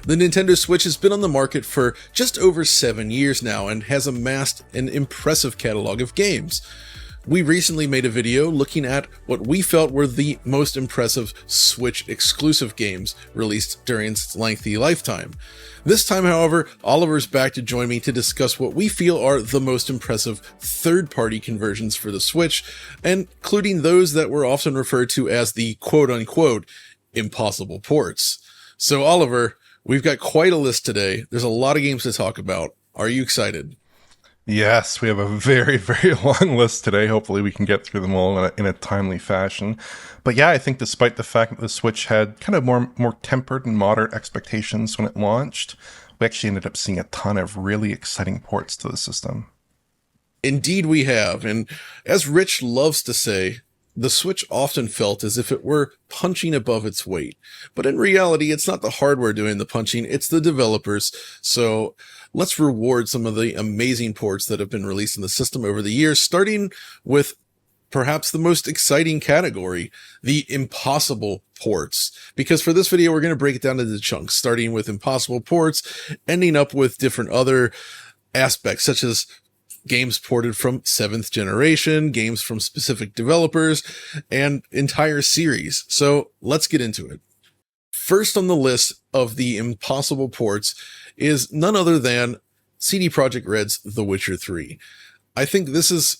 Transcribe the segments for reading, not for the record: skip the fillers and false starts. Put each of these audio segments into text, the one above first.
The Nintendo Switch has been on the market for just over 7 years now and has amassed an impressive catalog of games. We recently made a video looking at what we felt were the most impressive Switch exclusive games released during its lengthy lifetime. This time, however, Oliver's back to join me to discuss what we feel are the most impressive third-party conversions for the Switch, including those that were often referred to as the quote-unquote impossible ports. So Oliver, we've got quite a list today. There's a lot of games to talk about. Are you excited? Yes, we have a very, very long list today. Hopefully we can get through them all in a timely fashion. But yeah, I think despite the fact that the Switch had kind of more tempered and moderate expectations when it launched, we actually ended up seeing a ton of really exciting ports to the system. Indeed we have, and as Rich loves to say, the Switch often felt as if it were punching above its weight. But in reality, it's not the hardware doing the punching, it's the developers. So let's reward some of the amazing ports that have been released in the system over the years, starting with perhaps the most exciting category, the impossible ports. Because for this video, we're going to break it down into chunks, starting with impossible ports, ending up with different other aspects, such as games ported from 7th generation, games from specific developers, and entire series. So let's get into it. First on the list of the impossible ports is none other than CD Projekt Red's The Witcher 3. I think this is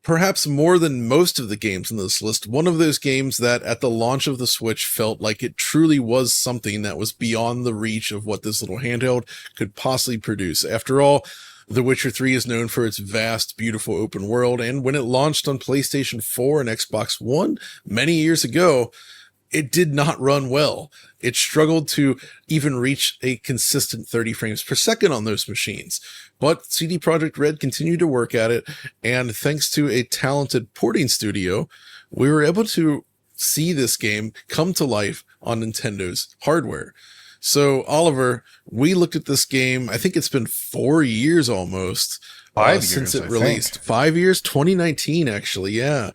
perhaps more than most of the games in this list, one of those games that at the launch of the Switch felt like it truly was something that was beyond the reach of what this little handheld could possibly produce. After all, The Witcher 3 is known for its vast, beautiful open world, and when it launched on PlayStation 4 and Xbox One many years ago, it did not run well. It struggled to even reach a consistent 30 frames per second on those machines. But CD Projekt Red continued to work at it, and thanks to a talented porting studio, we were able to see this game come to life on Nintendo's hardware. So, Oliver, we looked at this game, I think it's been 4 years almost. 5 years, since it I released. think. 5 years? 2019, actually, yeah.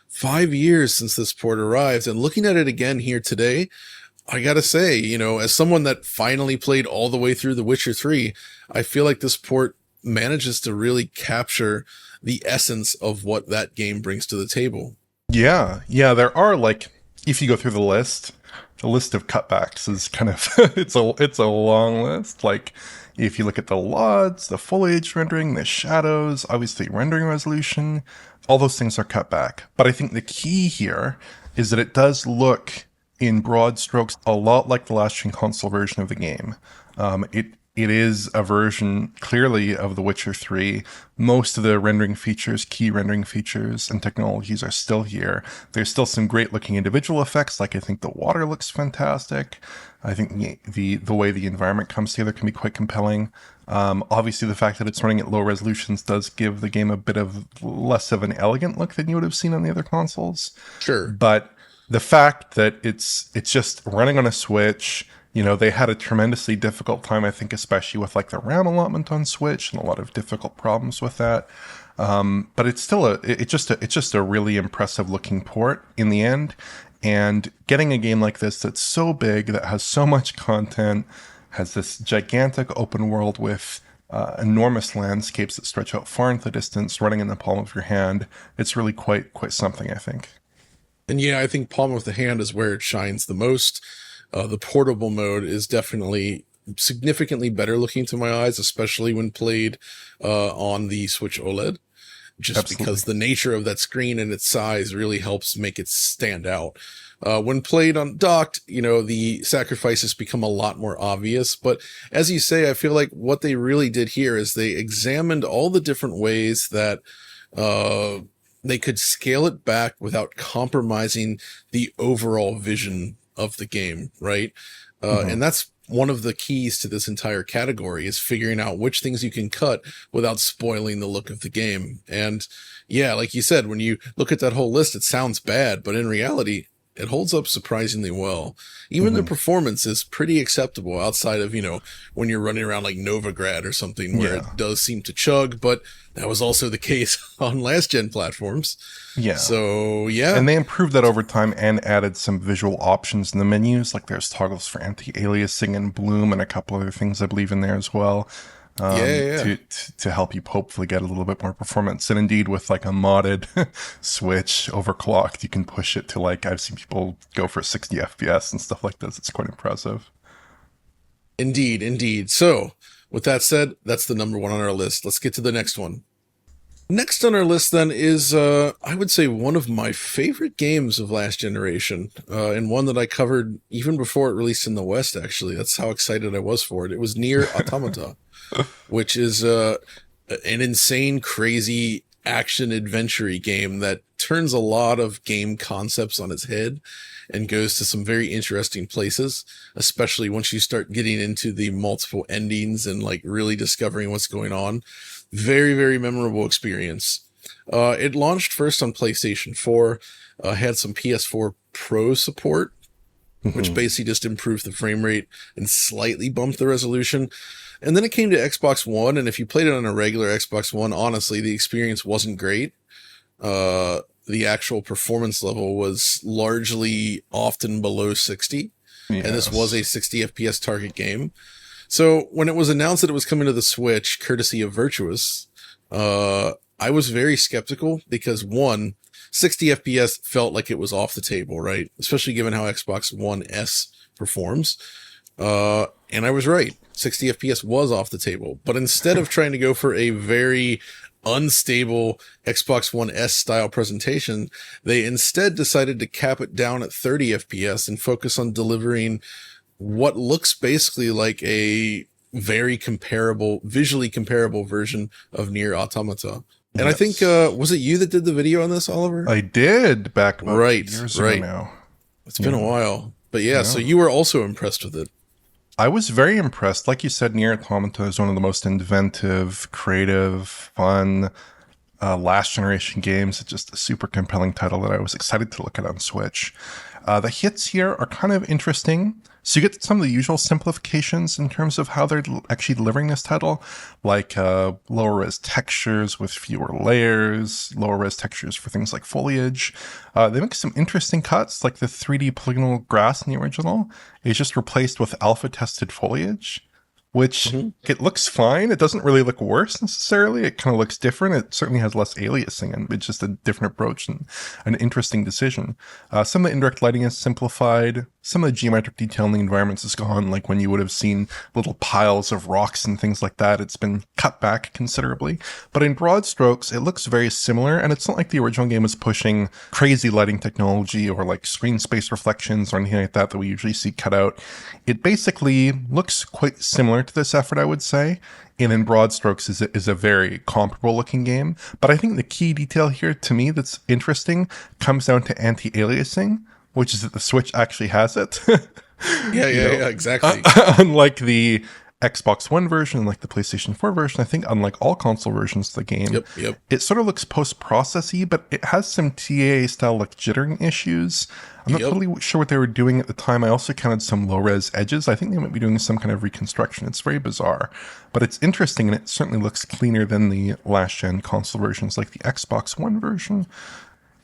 5 years since this port arrived, and looking at it again here today, I gotta say, as someone that finally played all the way through The Witcher 3, I feel like this port manages to really capture the essence of what that game brings to the table. Yeah, there are if you go through the list of cutbacks is kind of it's a long list. Like if you look at the LUTs, the foliage rendering, the shadows, obviously rendering resolution, all those things are cut back. But I think the key here is that it does look in broad strokes a lot like the last gen console version of the game. It is a version clearly of The Witcher 3. Most of the rendering features, key rendering features and technologies are still here. There's still some great looking individual effects, like I think the water looks fantastic. I think the way the environment comes together can be quite compelling. Obviously the fact that it's running at low resolutions does give the game a bit of less of an elegant look than you would have seen on the other consoles. Sure. But the fact that it's just running on a Switch, they had a tremendously difficult time, I think, especially with the RAM allotment on Switch and a lot of difficult problems with that. But it's still it's just a really impressive looking port in the end. And getting a game like this that's so big, that has so much content, has this gigantic open world with enormous landscapes that stretch out far into the distance, running in the palm of your hand, it's really quite something, I think. And yeah, I think palm of the hand is where it shines the most. The portable mode is definitely significantly better looking to my eyes, especially when played on the Switch OLED, just Absolutely. because the nature of that screen and its size really helps make it stand out. When played on docked, the sacrifices become a lot more obvious. But as you say, I feel like what they really did here is they examined all the different ways that they could scale it back without compromising the overall vision of the game, right? And that's one of the keys to this entire category, is figuring out which things you can cut without spoiling the look of the game. And yeah, like you said, when you look at that whole list, it sounds bad, but in reality, it holds up surprisingly well. Even the performance is pretty acceptable outside of, when you're running around like Novigrad or something where it does seem to chug, but that was also the case on last gen platforms. Yeah. So, yeah. And they improved that over time and added some visual options in the menus. Like there's toggles for anti-aliasing and bloom and a couple other things I believe in there as well. To help you hopefully get a little bit more performance. And indeed, with like a modded Switch overclocked, you can push it to like, I've seen people go for 60 FPS and stuff like this. It's quite impressive. Indeed. So, with that said, that's the number one on our list. Let's get to the next one. Next on our list then is, I would say, one of my favorite games of last generation, and one that I covered even before it released in the West, actually. That's how excited I was for it. It was Nier Automata, which is an insane, crazy action adventure game that turns a lot of game concepts on its head and goes to some very interesting places, especially once you start getting into the multiple endings and like really discovering what's going on. Very, very memorable experience. It launched first on PlayStation 4, had some PS4 Pro support, which basically just improved the frame rate and slightly bumped the resolution. And then it came to Xbox One, and if you played it on a regular Xbox One, honestly, the experience wasn't great. The actual performance level was largely often below 60, and this was a 60 FPS target game. So when it was announced that it was coming to the Switch, courtesy of Virtua, I was very skeptical because, one, 60 FPS felt like it was off the table, right? Especially given how Xbox One S performs. And I was right. 60 FPS was off the table. But instead of trying to go for a very unstable Xbox One S style presentation, they instead decided to cap it down at 30 FPS and focus on delivering what looks basically like a very visually comparable version of Nier Automata. And I think, was it you that did the video on this, Oliver? I did back about years ago now. It's been a while. But so you were also impressed with it. I was very impressed. Like you said, Nier Automata is one of the most inventive, creative, fun, last generation games. It's just a super compelling title that I was excited to look at on Switch. The hits here are kind of interesting. So you get some of the usual simplifications in terms of how they're actually delivering this title, like lower res textures with fewer layers, lower res textures for things like foliage. They make some interesting cuts, like the 3D polygonal grass in the original is just replaced with alpha tested foliage, which it looks fine. It doesn't really look worse necessarily. It kind of looks different. It certainly has less aliasing, and it's just a different approach and an interesting decision. Some of the indirect lighting is simplified. Some of the geometric detail in the environments is gone, like when you would have seen little piles of rocks and things like that. It's been cut back considerably. But in broad strokes, it looks very similar, and it's not like the original game is pushing crazy lighting technology or like screen space reflections or anything like that we usually see cut out. It basically looks quite similar to this effort, I would say, and in broad strokes is a very comparable looking game. But I think the key detail here to me that's interesting comes down to anti-aliasing, which is that the Switch actually has it. Yeah, exactly. Unlike the Xbox One version, like the PlayStation 4 version, I think unlike all console versions of the game, it sort of looks post-processy, but it has some TAA-style like jittering issues. I'm not totally sure what they were doing at the time. I also counted some low-res edges. I think they might be doing some kind of reconstruction. It's very bizarre, but it's interesting, and it certainly looks cleaner than the last-gen console versions like the Xbox One version.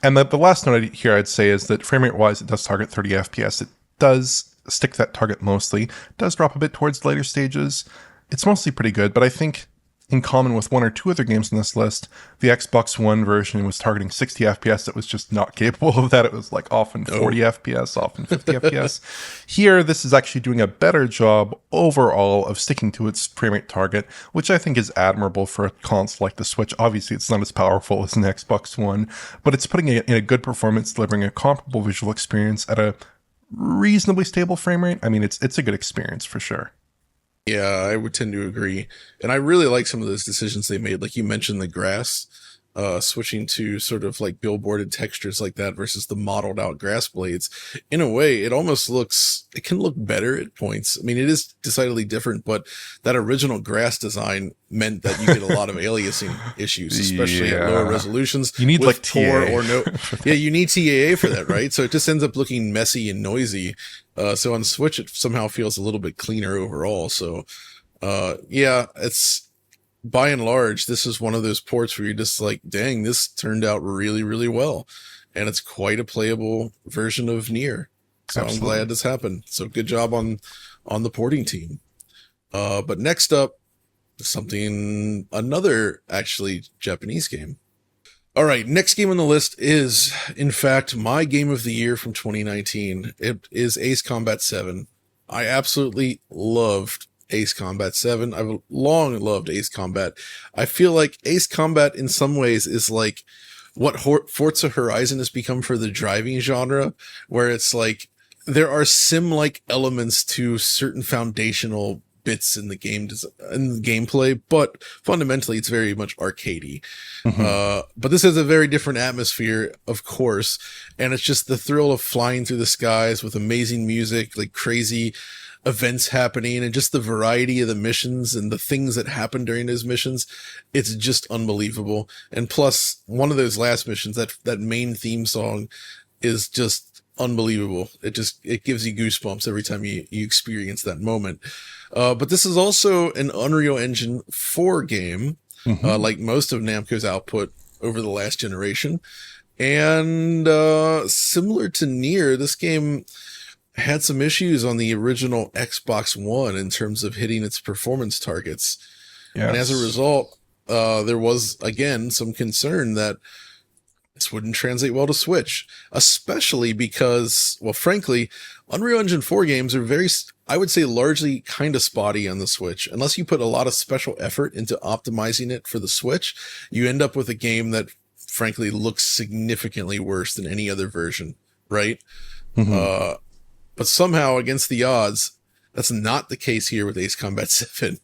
And the last note here I'd say is that frame rate-wise, it does target 30 FPS. It does stick to that target mostly. It does drop a bit towards the later stages. It's mostly pretty good, but I think in common with one or two other games on this list, the Xbox One version was targeting 60 FPS. It was just not capable of that. It was like often 40 FPS, often 50 FPS. Here, this is actually doing a better job overall of sticking to its frame rate target, which I think is admirable for a console like the Switch. Obviously, it's not as powerful as an Xbox One, but it's putting it in a good performance, delivering a comparable visual experience at a reasonably stable frame rate. I mean, it's a good experience for sure. Yeah, I would tend to agree. And I really like some of those decisions they made. Like you mentioned the grass. switching to sort of like billboarded textures like that versus the modeled out grass blades. In a way, it can look better at points. I mean, it is decidedly different, but that original grass design meant that you get a lot of aliasing issues, especially at lower resolutions. You need like poor TA. or no. Yeah, you need TAA for that, right? So it just ends up looking messy and noisy. So on Switch, it somehow feels a little bit cleaner overall. So, yeah, it's, by and large, this is one of those ports where you're just like, dang, this turned out really, really well. And it's quite a playable version of Nier. So Absolutely. I'm glad this happened. So good job on the porting team. But next up, another actually Japanese game. All right, next game on the list is, in fact, my game of the year from 2019. It is Ace Combat 7. I absolutely loved Ace Combat 7. I've long loved Ace Combat. I feel like Ace Combat in some ways is like what Forza Horizon has become for the driving genre, where it's like there are sim-like elements to certain foundational bits in the gameplay, but fundamentally it's very much arcadey. But this has a very different atmosphere, of course, and it's just the thrill of flying through the skies with amazing music, like crazy events happening, and just the variety of the missions and the things that happen during those missions. It's just unbelievable. And plus, one of those last missions, that main theme song is just unbelievable. It gives you goosebumps every time you experience that moment. But this is also an Unreal Engine 4 game, like most of Namco's output over the last generation. And similar to Nier, this game had some issues on the original Xbox One in terms of hitting its performance targets. Yes. And as a result, there was, again, some concern that this wouldn't translate well to Switch, especially because, well, frankly, Unreal Engine 4 games are I would say largely kind of spotty on the Switch. Unless you put a lot of special effort into optimizing it for the Switch, you end up with a game that, frankly, looks significantly worse than any other version, right? But somehow, against the odds, that's not the case here with Ace Combat 7.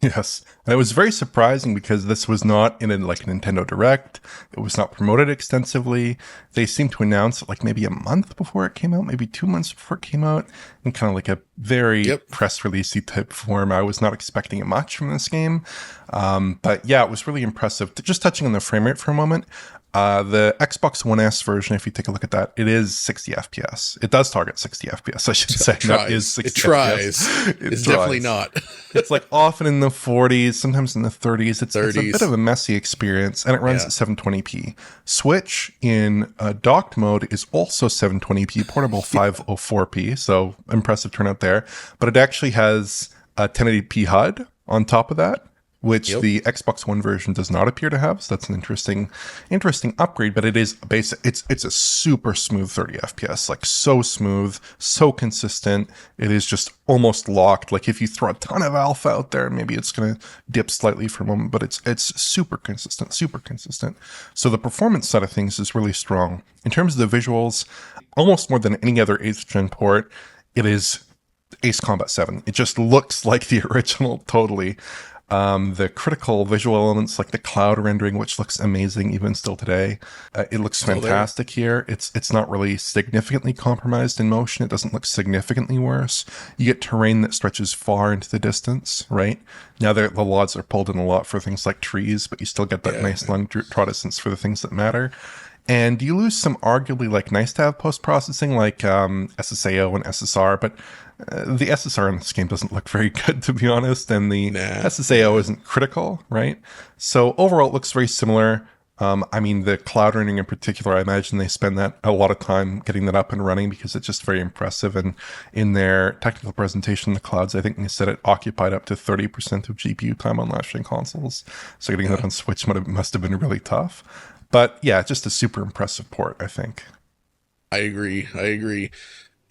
Yes. And it was very surprising because this was not in a Nintendo Direct. It was not promoted extensively. They seemed to announce it like maybe a month before it came out, maybe 2 months before it came out, in kind of like a very press releasey type form. I was not expecting much from this game. But yeah, it was really impressive. Just touching on the frame rate for a moment. The Xbox One S version, if you take a look at that, it is 60 FPS. It does target 60 FPS, I should say. It tries. It's definitely not. It's like often in the 40s, sometimes in the 30s. It's a bit of a messy experience, and it runs at 720p. Switch in docked mode is also 720p, portable 504p, so impressive turnout there. But it actually has a 1080p HUD on top of that, which the Xbox One version does not appear to have. So that's an interesting upgrade, but it is basic. It's a super smooth 30 FPS, like so smooth, so consistent. It is just almost locked. Like if you throw a ton of alpha out there, maybe it's going to dip slightly for a moment, but it's super consistent. So the performance side of things is really strong. In terms of the visuals, almost more than any other 8th gen port, it is Ace Combat 7. It just looks like the original totally. The critical visual elements like the cloud rendering, which looks amazing even still today. It looks fantastic here. It's not really significantly compromised in motion. It doesn't look significantly worse. You get terrain that stretches far into the distance, right? Now the LODs are pulled in a lot for things like trees, but you still get that nice long distance for the things that matter. And you lose some arguably like nice to have post-processing like SSAO and SSR, but the SSR in this game doesn't look very good, to be honest, and the SSAO isn't critical, right? So overall, it looks very similar. I mean, the cloud rendering in particular, I imagine they spend a lot of time getting that up and running because it's just very impressive. And in their technical presentation, the clouds, I think they said it occupied up to 30% of GPU time on last-gen consoles. So getting that on Switch must have been really tough. But yeah, just a super impressive port, I think. I agree.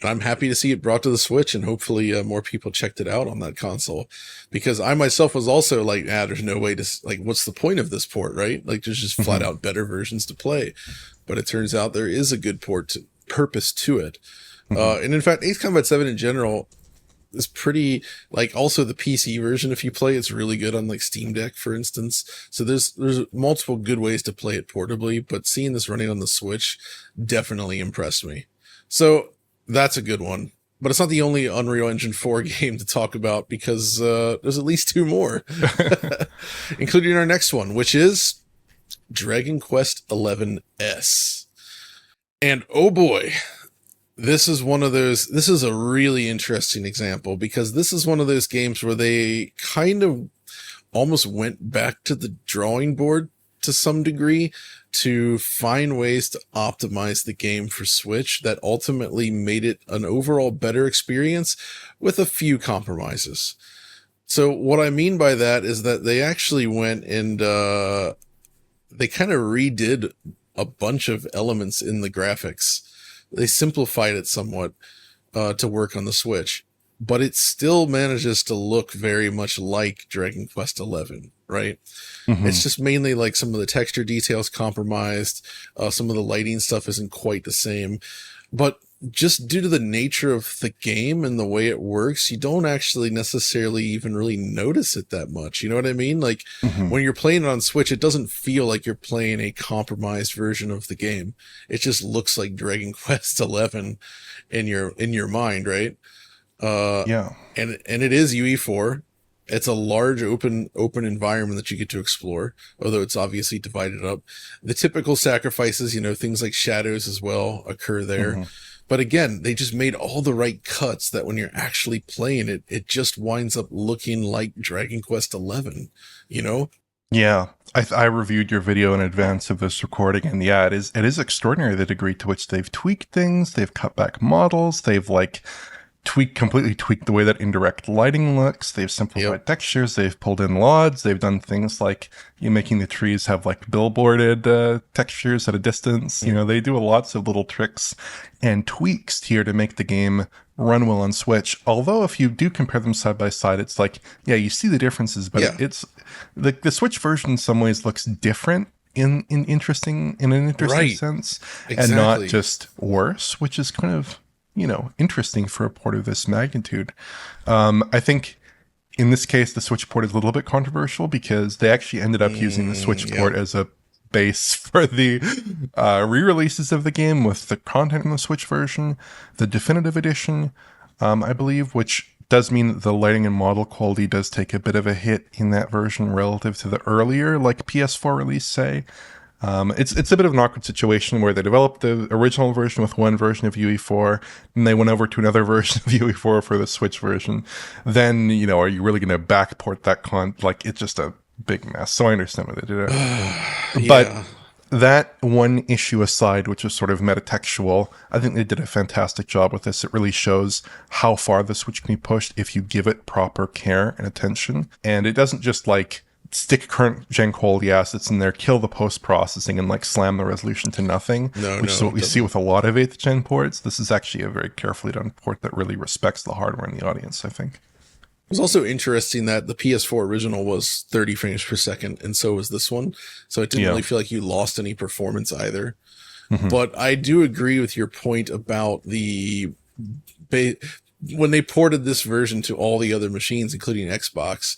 I'm happy to see it brought to the Switch, and hopefully more people checked it out on that console, because I myself was also like, there's no way to, like, what's the point of this port, right? Like, there's just flat out better versions to play. But it turns out there is a good purpose to it. And in fact, Ace Combat 7 in general, is pretty, like, also the PC version, if you play, it's really good on like Steam Deck, for instance. So there's multiple good ways to play it portably, but seeing this running on the Switch definitely impressed me. So that's a good one. But it's not the only Unreal Engine 4 game to talk about, because there's at least two more, including our next one, which is Dragon Quest XI-S. And oh boy, this is a really interesting example, because this is one of those games where they kind of almost went back to the drawing board to some degree to find ways to optimize the game for Switch that ultimately made it an overall better experience with a few compromises. So what I mean by that is that they actually went and they kind of redid a bunch of elements in the graphics. They simplified it somewhat to work on the Switch, but it still manages to look very much like Dragon Quest XI, right? Mm-hmm. It's just mainly like some of the texture details compromised. Some of the lighting stuff isn't quite the same, but just due to the nature of the game and the way it works, you don't actually necessarily even really notice it that much. You know what I mean? Like when you're playing it on Switch, it doesn't feel like you're playing a compromised version of the game. It just looks like Dragon Quest XI in your mind, right? Yeah. And it is UE4. It's a large open environment that you get to explore, although it's obviously divided up. The typical sacrifices, things like shadows as well occur there. But again, they just made all the right cuts that when you're actually playing it, it just winds up looking like Dragon Quest XI, Yeah. I reviewed your video in advance of this recording, and yeah, it is extraordinary the degree to which they've tweaked things, they've cut back models, they've completely tweaked the way that indirect lighting looks. They've simplified textures. They've pulled in LODs. They've done things like making the trees have like billboarded textures at a distance. They do lots of little tricks and tweaks here to make the game run well on Switch. Although if you do compare them side by side, it's like, yeah, you see the differences, but it's the Switch version in some ways looks different in an interesting right. sense, Exactly. And not just worse, which is kind of interesting for a port of this magnitude. I think in this case, the Switch port is a little bit controversial because they actually ended up using the Switch port as a base for the re-releases of the game with the content in the Switch version, the definitive edition, I believe, which does mean that the lighting and model quality does take a bit of a hit in that version relative to the earlier, like PS4 release, say. It's a bit of an awkward situation where they developed the original version with one version of UE4, and they went over to another version of UE4 for the Switch version. Then, are you really going to backport that it's just a big mess. So I understand why they did it. But that one issue aside, which is sort of metatextual, I think they did a fantastic job with this. It really shows how far the Switch can be pushed if you give it proper care and attention. And it doesn't just stick current gen quality assets in there, kill the post-processing, and slam the resolution to nothing, which is what we see with a lot of 8th gen ports. This is actually a very carefully done port that really respects the hardware and the audience, I think. It was also interesting that the PS4 original was 30 frames per second, and so was this one. So it didn't really feel like you lost any performance either. But I do agree with your point about when they ported this version to all the other machines, including Xbox,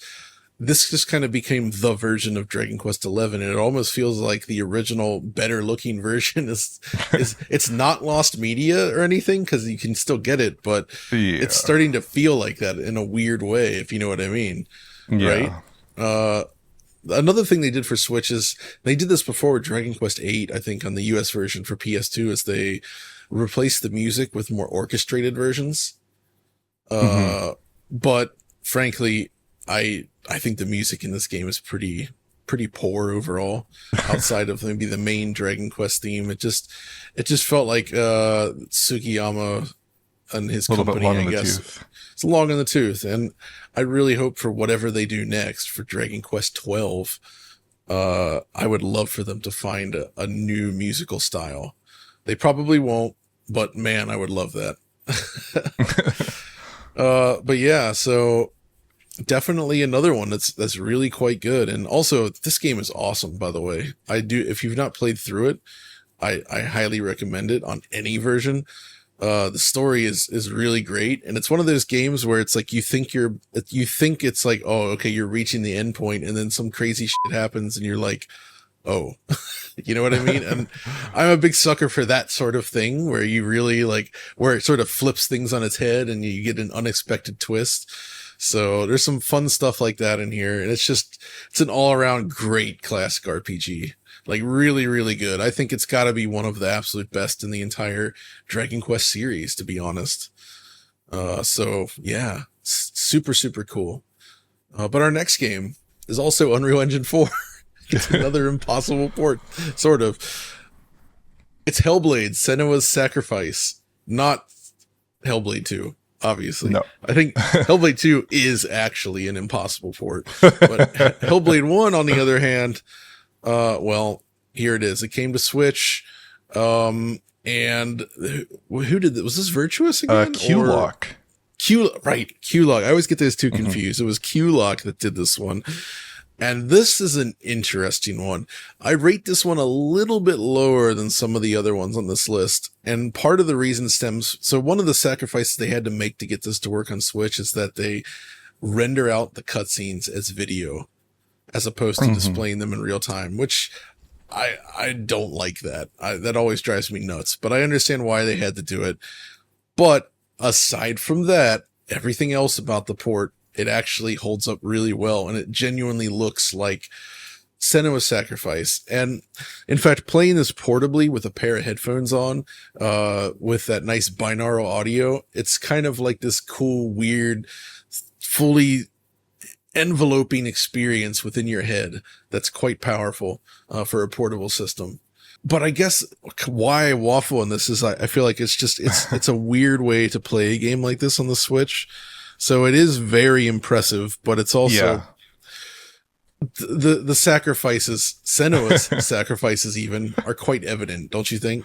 this just kind of became the version of Dragon Quest XI, and it almost feels like the original, better-looking version is it's not lost media or anything, because you can still get it, but it's starting to feel like that in a weird way, if you know what I mean. Yeah. Right? Another thing they did for Switch is, they did this before with Dragon Quest VIII, I think, on the US version for PS2, is they replaced the music with more orchestrated versions. But frankly, I think the music in this game is pretty poor overall, outside of maybe the main Dragon Quest theme. It just felt like Tsukiyama and his company, I guess. It's long in the tooth, and I really hope for whatever they do next for Dragon Quest 12, I would love for them to find a new musical style. They probably won't, but man, I would love that. But yeah, so definitely another one that's really quite good. And also, this game is awesome, by the way. If you've not played through it, I highly recommend it on any version. The story is really great, and it's one of those games where it's like you think it's like, oh, okay, you're reaching the end point, and then some crazy shit happens, and you're like, oh, you know what I mean? And I'm a big sucker for that sort of thing where you really like, where it sort of flips things on its head and you get an unexpected twist. So there's some fun stuff like that in here. And it's an all around great classic RPG. Like really, really good. I think it's gotta be one of the absolute best in the entire Dragon Quest series, to be honest. So yeah, super, super cool. But our next game is also Unreal Engine 4. It's another impossible port, sort of. It's Hellblade, Senua's Sacrifice, not Hellblade 2, obviously. No. I think Hellblade 2 is actually an impossible port. But Hellblade 1, on the other hand, well, here it is. It came to Switch, and who did this? Was this Virtuous again? Q-Lock. Right, Q-Lock. I always get those two confused. It was Q-Lock that did this one. And this is an interesting one. I rate this one a little bit lower than some of the other ones on this list. And part of the reason so one of the sacrifices they had to make to get this to work on Switch is that they render out the cutscenes as video as opposed to displaying them in real time, which I don't like that. That always drives me nuts, but I understand why they had to do it. But aside from that, everything else about the port, it actually holds up really well, and it genuinely looks like Senua's Sacrifice. And in fact, playing this portably with a pair of headphones on, with that nice binaural audio, it's kind of like this cool, weird, fully enveloping experience within your head that's quite powerful for a portable system. But I guess why I waffle on this is I feel like it's a weird way to play a game like this on the Switch. So it is very impressive, but it's also the sacrifices, Senua's sacrifices even, are quite evident, don't you think?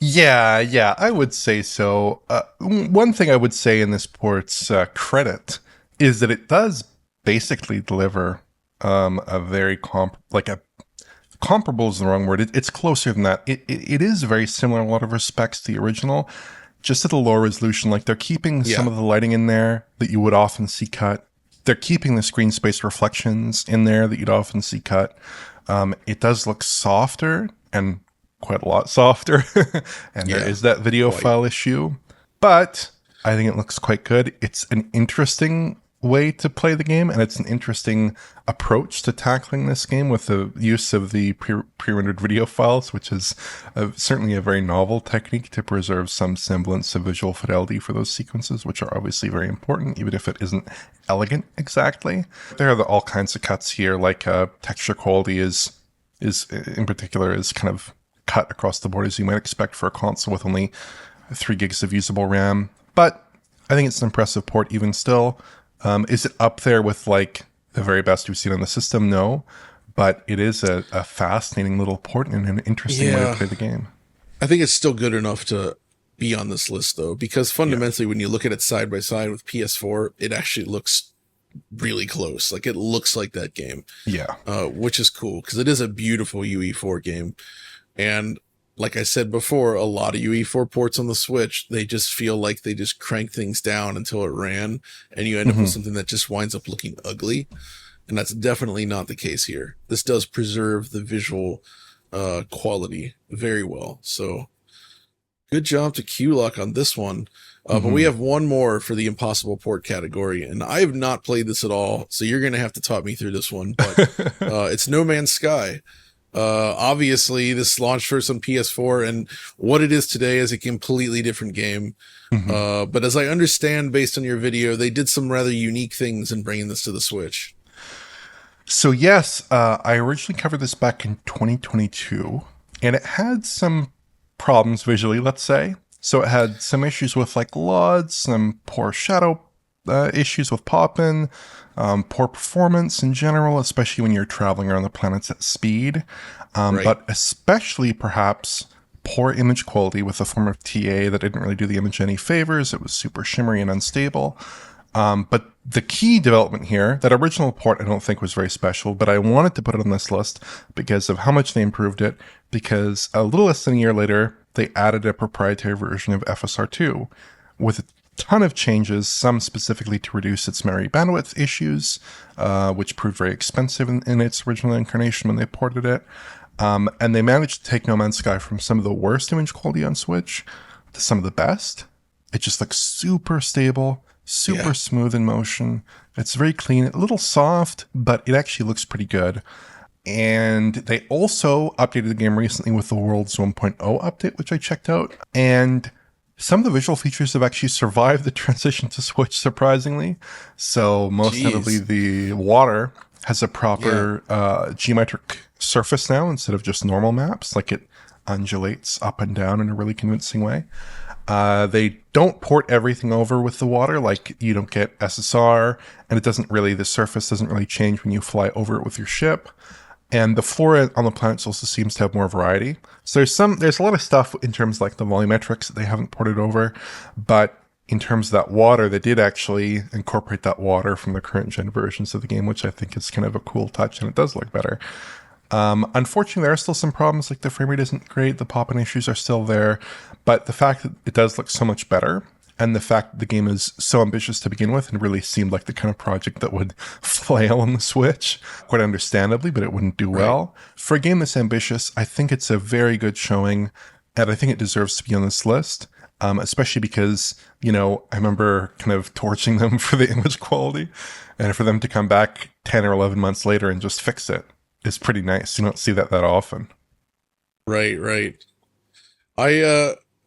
Yeah, I would say so. One thing I would say in this port's credit is that it does basically deliver a very comparable is the wrong word. It's closer than that. It is very similar in a lot of respects to the original, just at a lower resolution. Like they're keeping some of the lighting in there that you would often see cut. They're keeping the screen space reflections in there that you'd often see cut. It does look softer and quite a lot softer. And there is that video file issue, but I think it looks quite good. It's an interesting way to play the game, and it's an interesting approach to tackling this game with the use of the pre-rendered video files, which is certainly a very novel technique to preserve some semblance of visual fidelity for those sequences, which are obviously very important, even if it isn't elegant exactly. There are all kinds of cuts here, like texture quality is in particular is kind of cut across the board, as you might expect for a console with only 3 gigs of usable RAM. But I think it's an impressive port even still. Is it up there with like the very best we've seen on the system? No, but it is a fascinating little port and an interesting way to play the game. I think it's still good enough to be on this list though, because fundamentally when you look at it side by side with PS4, it actually looks really close. Like it looks like that game. Yeah. Which is cool because it is a beautiful UE4 game. And like I said before, a lot of UE4 ports on the Switch, they just feel like they just crank things down until it ran, and you end up with something that just winds up looking ugly. And that's definitely not the case here. This does preserve the visual quality very well. So good job to Q-Lock on this one. But we have one more for the impossible port category, and I have not played this at all, so you're going to have to talk me through this one. But it's No Man's Sky. Obviously this launched first on PS4, and what it is today is a completely different game. But as I understand, based on your video, they did some rather unique things in bringing this to the Switch. So yes, I originally covered this back in 2022, and it had some problems visually, let's say. So it had some issues with like LODs, some poor shadow issues with pop-in, poor performance in general, especially when you're traveling around the planets at speed, but especially perhaps poor image quality with a form of TA that didn't really do the image any favors. It was super shimmery and unstable. But the key development here, that original port I don't think was very special, but I wanted to put it on this list because of how much they improved it, because a little less than a year later, they added a proprietary version of FSR2 with a ton of changes, some specifically to reduce its memory bandwidth issues, which proved very expensive in its original incarnation when they ported it. And they managed to take No Man's Sky from some of the worst image quality on Switch to some of the best. It just looks super stable, super smooth in motion. It's very clean, a little soft, but it actually looks pretty good. And they also updated the game recently with the Worlds 1.0 update, which I checked out. And some of the visual features have actually survived the transition to Switch, surprisingly. So most notably, the water has a proper geometric surface now instead of just normal maps. Like, it undulates up and down in a really convincing way. They don't port everything over with the water. Like, you don't get SSR, and the surface doesn't really change when you fly over it with your ship. And the flora on the planets also seems to have more variety. So there's a lot of stuff in terms of like the volumetrics that they haven't ported over, but in terms of that water, they did actually incorporate that water from the current gen versions of the game, which I think is kind of a cool touch, and it does look better. Unfortunately, there are still some problems, like the frame rate isn't great, the pop-in issues are still there, but the fact that it does look so much better, and the fact that the game is so ambitious to begin with and really seemed like the kind of project that would flail on the Switch, quite understandably, but it wouldn't do well. For a game this ambitious, I think it's a very good showing, and I think it deserves to be on this list, especially because, I remember kind of torching them for the image quality, and for them to come back 10 or 11 months later and just fix it is pretty nice. You don't see that often. Right.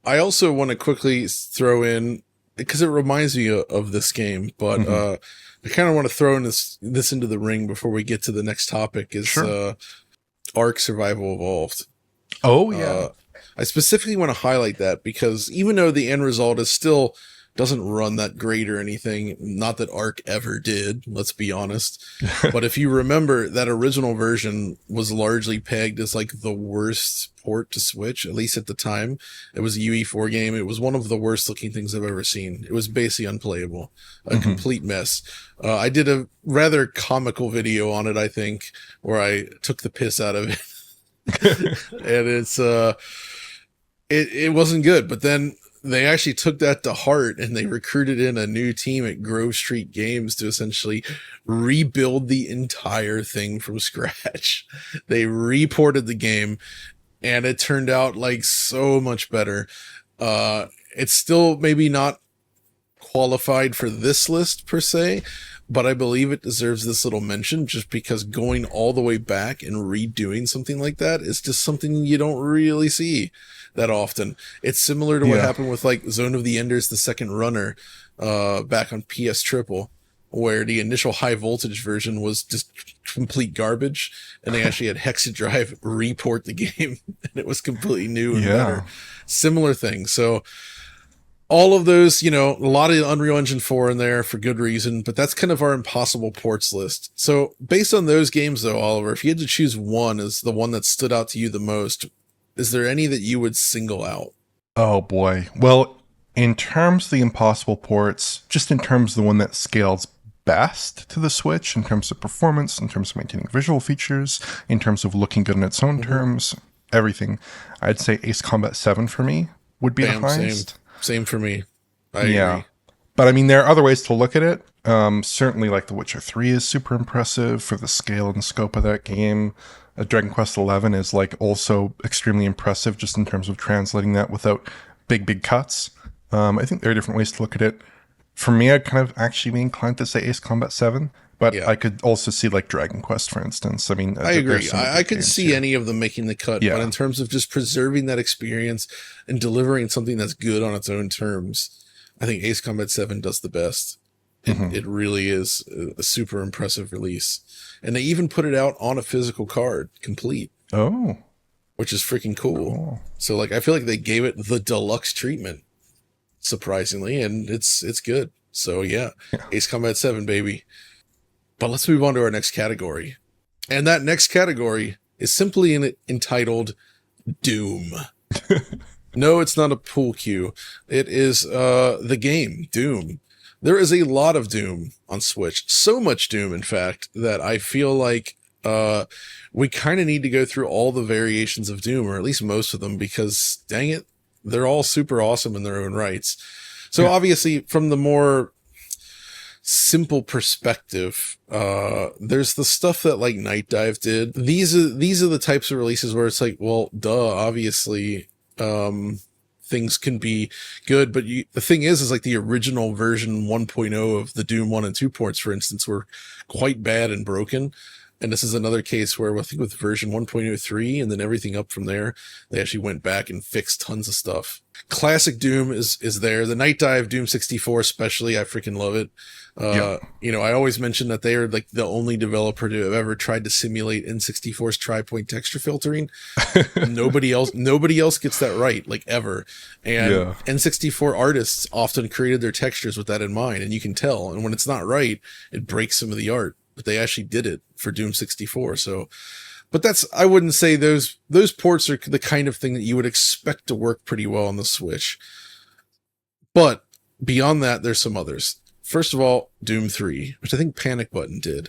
I also want to quickly throw in, because it reminds me of this game, but I kind of want to throw in this into the ring before we get to the next topic, is Ark Survival Evolved. Oh, yeah. I specifically want to highlight that because even though the end result is still doesn't run that great or anything, not that Ark ever did, let's be honest. But if you remember, that original version was largely pegged as like the worst port to Switch, at least at the time. It was a UE4 game. It was one of the worst looking things I've ever seen. It was basically unplayable, a complete mess. I did a rather comical video on it, I think, where I took the piss out of it. And it wasn't good, but then they actually took that to heart and they recruited in a new team at Grove Street Games to essentially rebuild the entire thing from scratch. They reported the game and it turned out like so much better. It's still maybe not qualified for this list per se, but I believe it deserves this little mention just because going all the way back and redoing something like that is just something you don't really see that often. It's similar to what happened with like Zone of the Enders, the second runner, back on PS Triple, where the initial high voltage version was just complete garbage, and they actually had Hexadrive report the game, and it was completely new and better. Similar thing. So all of those, a lot of Unreal Engine 4 in there for good reason, but that's kind of our impossible ports list. So based on those games though, Oliver, if you had to choose one as the one that stood out to you the most, is there any that you would single out? Oh boy. Well, in terms of the impossible ports, just in terms of the one that scales best to the Switch, in terms of performance, in terms of maintaining visual features, in terms of looking good in its own terms, everything, I'd say Ace Combat 7 for me would be the highest. Same for me. I agree. But I mean, there are other ways to look at it. Certainly like The Witcher 3 is super impressive for the scale and scope of that game. Dragon Quest XI is like also extremely impressive just in terms of translating that without big cuts. I think there are different ways to look at it. For me, I'd kind of actually be inclined to say Ace Combat 7, but I could also see like Dragon Quest, for instance. I mean, I agree. I could see any of them making the cut, but in terms of just preserving that experience and delivering something that's good on its own terms, I think Ace Combat 7 does the best. It really is a super impressive release. And they even put it out on a physical card, complete. Oh. Which is freaking cool. So like, I feel like they gave it the deluxe treatment, surprisingly, and it's good. So yeah, Ace Combat 7, baby. But let's move on to our next category. And that next category is simply entitled Doom. No, it's not a pool cue. It is the game, Doom. There is a lot of Doom on Switch. So much Doom, in fact, that I feel like we kind of need to go through all the variations of Doom, or at least most of them, because dang it, they're all super awesome in their own rights. So Yeah. obviously, from the more simple perspective, there's the stuff that like Night Dive did. These are the types of releases where it's like, well, duh, obviously, things can be good, but the thing is like the original version 1.0 of the Doom 1 and 2 ports, for instance, were quite bad and broken. And this is another case where I think with version 1.03 and then everything up from there, they actually went back and fixed tons of stuff. Classic Doom is there. The Night Dive Doom 64 especially, I freaking love it. I always mention that they are like the only developer to have ever tried to simulate N64's tri-point texture filtering. Nobody else gets that right, like ever. And N64 artists often created their textures with that in mind, and you can tell. And when it's not right, it breaks some of the art. But they actually did it for Doom 64. So, but I wouldn't say those ports are the kind of thing that you would expect to work pretty well on the Switch. But beyond that, there's some others. First of all, Doom 3, which I think Panic Button did.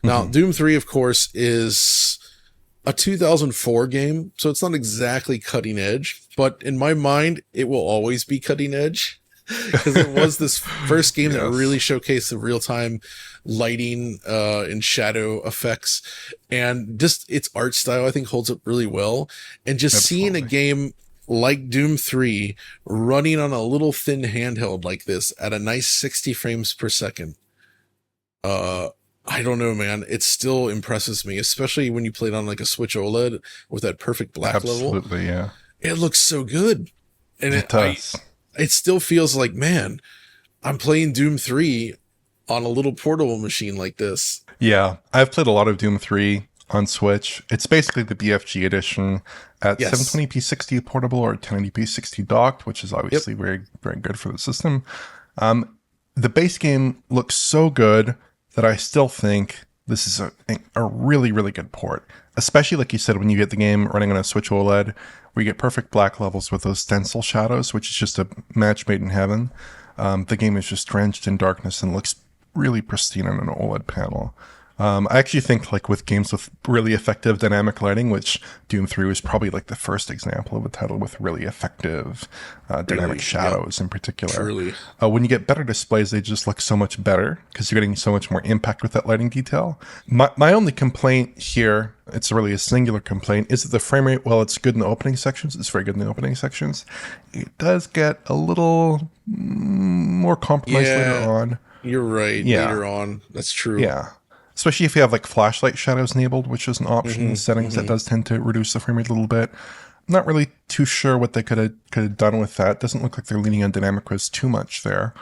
Now, Doom 3, of course, is a 2004 game, so it's not exactly cutting edge, but in my mind, it will always be cutting edge. Because it was this first game that really showcased the real-time lighting and shadow effects, and just its art style I think holds up really well. And just seeing a game like Doom 3 running on a little thin handheld like this at a nice 60 frames per second, I don't know, man, it still impresses me, especially when you play it on like a Switch OLED with that perfect black level. Absolutely, yeah. It looks so good, and it does. It still feels like, man, I'm playing Doom 3 on a little portable machine like this. Yeah, I've played a lot of Doom 3 on Switch. It's basically the BFG edition at 720p 60 portable or 1080p 60 docked, which is obviously very, very good for the system. The base game looks so good that I still think this is a really, really good port. Especially, like you said, when you get the game running on a Switch OLED, where you get perfect black levels with those stencil shadows, which is just a match made in heaven. The game is just drenched in darkness and looks really pristine on an OLED panel. I actually think like with games with really effective dynamic lighting, which Doom 3 was probably like the first example of a title with really effective dynamic shadows in particular. Truly. When you get better displays, they just look so much better because you're getting so much more impact with that lighting detail. My only complaint here, it's really a singular complaint, is that the frame rate, while it's good in the opening sections, it's very good in the opening sections, it does get a little more compromised later on. You're right. Later on. That's true. Yeah. Especially if you have like flashlight shadows enabled, which is an option in settings that does tend to reduce the frame rate a little bit. I'm not really too sure what they could have done with that. Doesn't look like they're leaning on dynamic res too much there.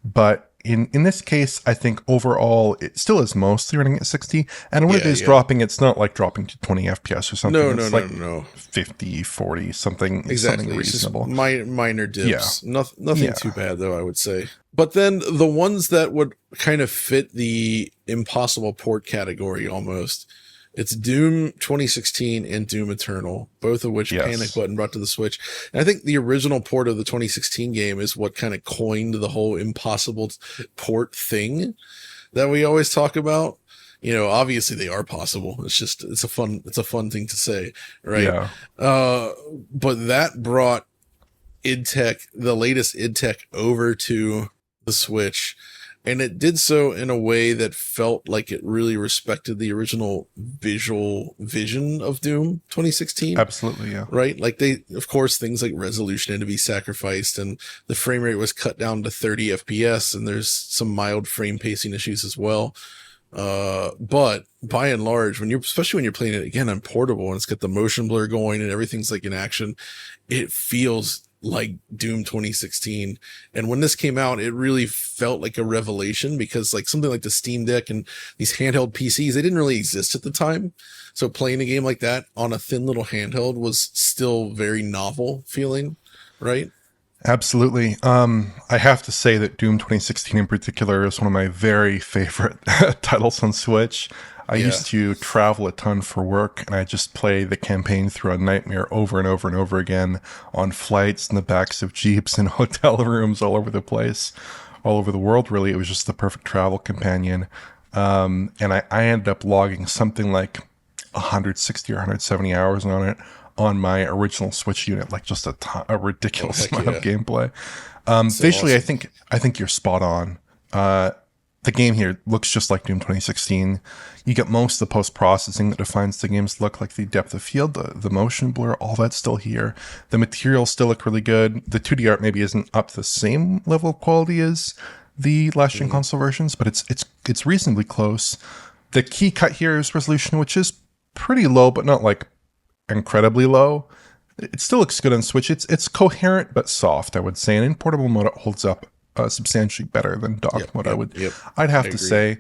But in this case, I think overall it still is mostly running at 60. And when it is dropping, it's not like dropping to 20 FPS or something. No. 50, 40, something reasonable. Just minor dips. Yeah. Nothing too bad, though, I would say. But then the ones that would kind of fit the impossible port category almost, it's Doom 2016 and Doom Eternal, both of which Panic Button brought to the Switch. And I think the original port of the 2016 game is what kind of coined the whole impossible port thing that we always talk about. You know, obviously they are possible. It's a fun thing to say, right? Yeah. But that brought the latest id Tech over to the Switch, and it did so in a way that felt like it really respected the original visual vision of Doom 2016. Absolutely, yeah. Right? Like of course, things like resolution had to be sacrificed, and the frame rate was cut down to 30 FPS, and there's some mild frame pacing issues as well. But by and large, especially when you're playing it again on portable and it's got the motion blur going and everything's like in action, it feels like Doom 2016. And when this came out, it really felt like a revelation, because like something like the Steam Deck and these handheld PCs, they didn't really exist at the time. So playing a game like that on a thin little handheld was still very novel feeling, right? Absolutely. I have to say that Doom 2016 in particular is one of my very favorite titles on Switch. I used to travel a ton for work, and I just play the campaign through a nightmare over and over and over again on flights in the backs of Jeeps and hotel rooms all over the place, all over the world, really. It was just the perfect travel companion. And I ended up logging something like 160 or 170 hours on it on my original Switch unit, like just a ridiculous heck amount of yeah. gameplay. So Visually, awesome. I think you're spot on. The game here looks just like Doom 2016. You get most of the post-processing that defines the game's look, like the depth of field, the motion blur, all that's still here. The materials still look really good. The 2D art maybe isn't up to the same level of quality as the last-gen console versions, but it's reasonably close. The key cut here is resolution, which is pretty low, but not like incredibly low. It still looks good on Switch. It's coherent but soft, I would say. And in portable mode, it holds up substantially better than docked mode. I'd have I to agree. say.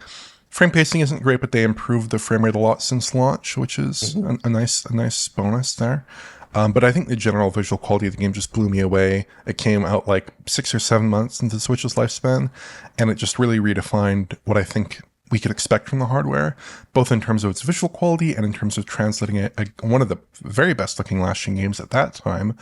Frame pacing isn't great, but they improved the frame rate a lot since launch, which is Mhm. a nice bonus there. But I think the general visual quality of the game just blew me away. It came out like 6 or 7 months into the Switch's lifespan, and it just really redefined what I think we could expect from the hardware, both in terms of its visual quality and in terms of translating one of the very best looking last-gen games at that time,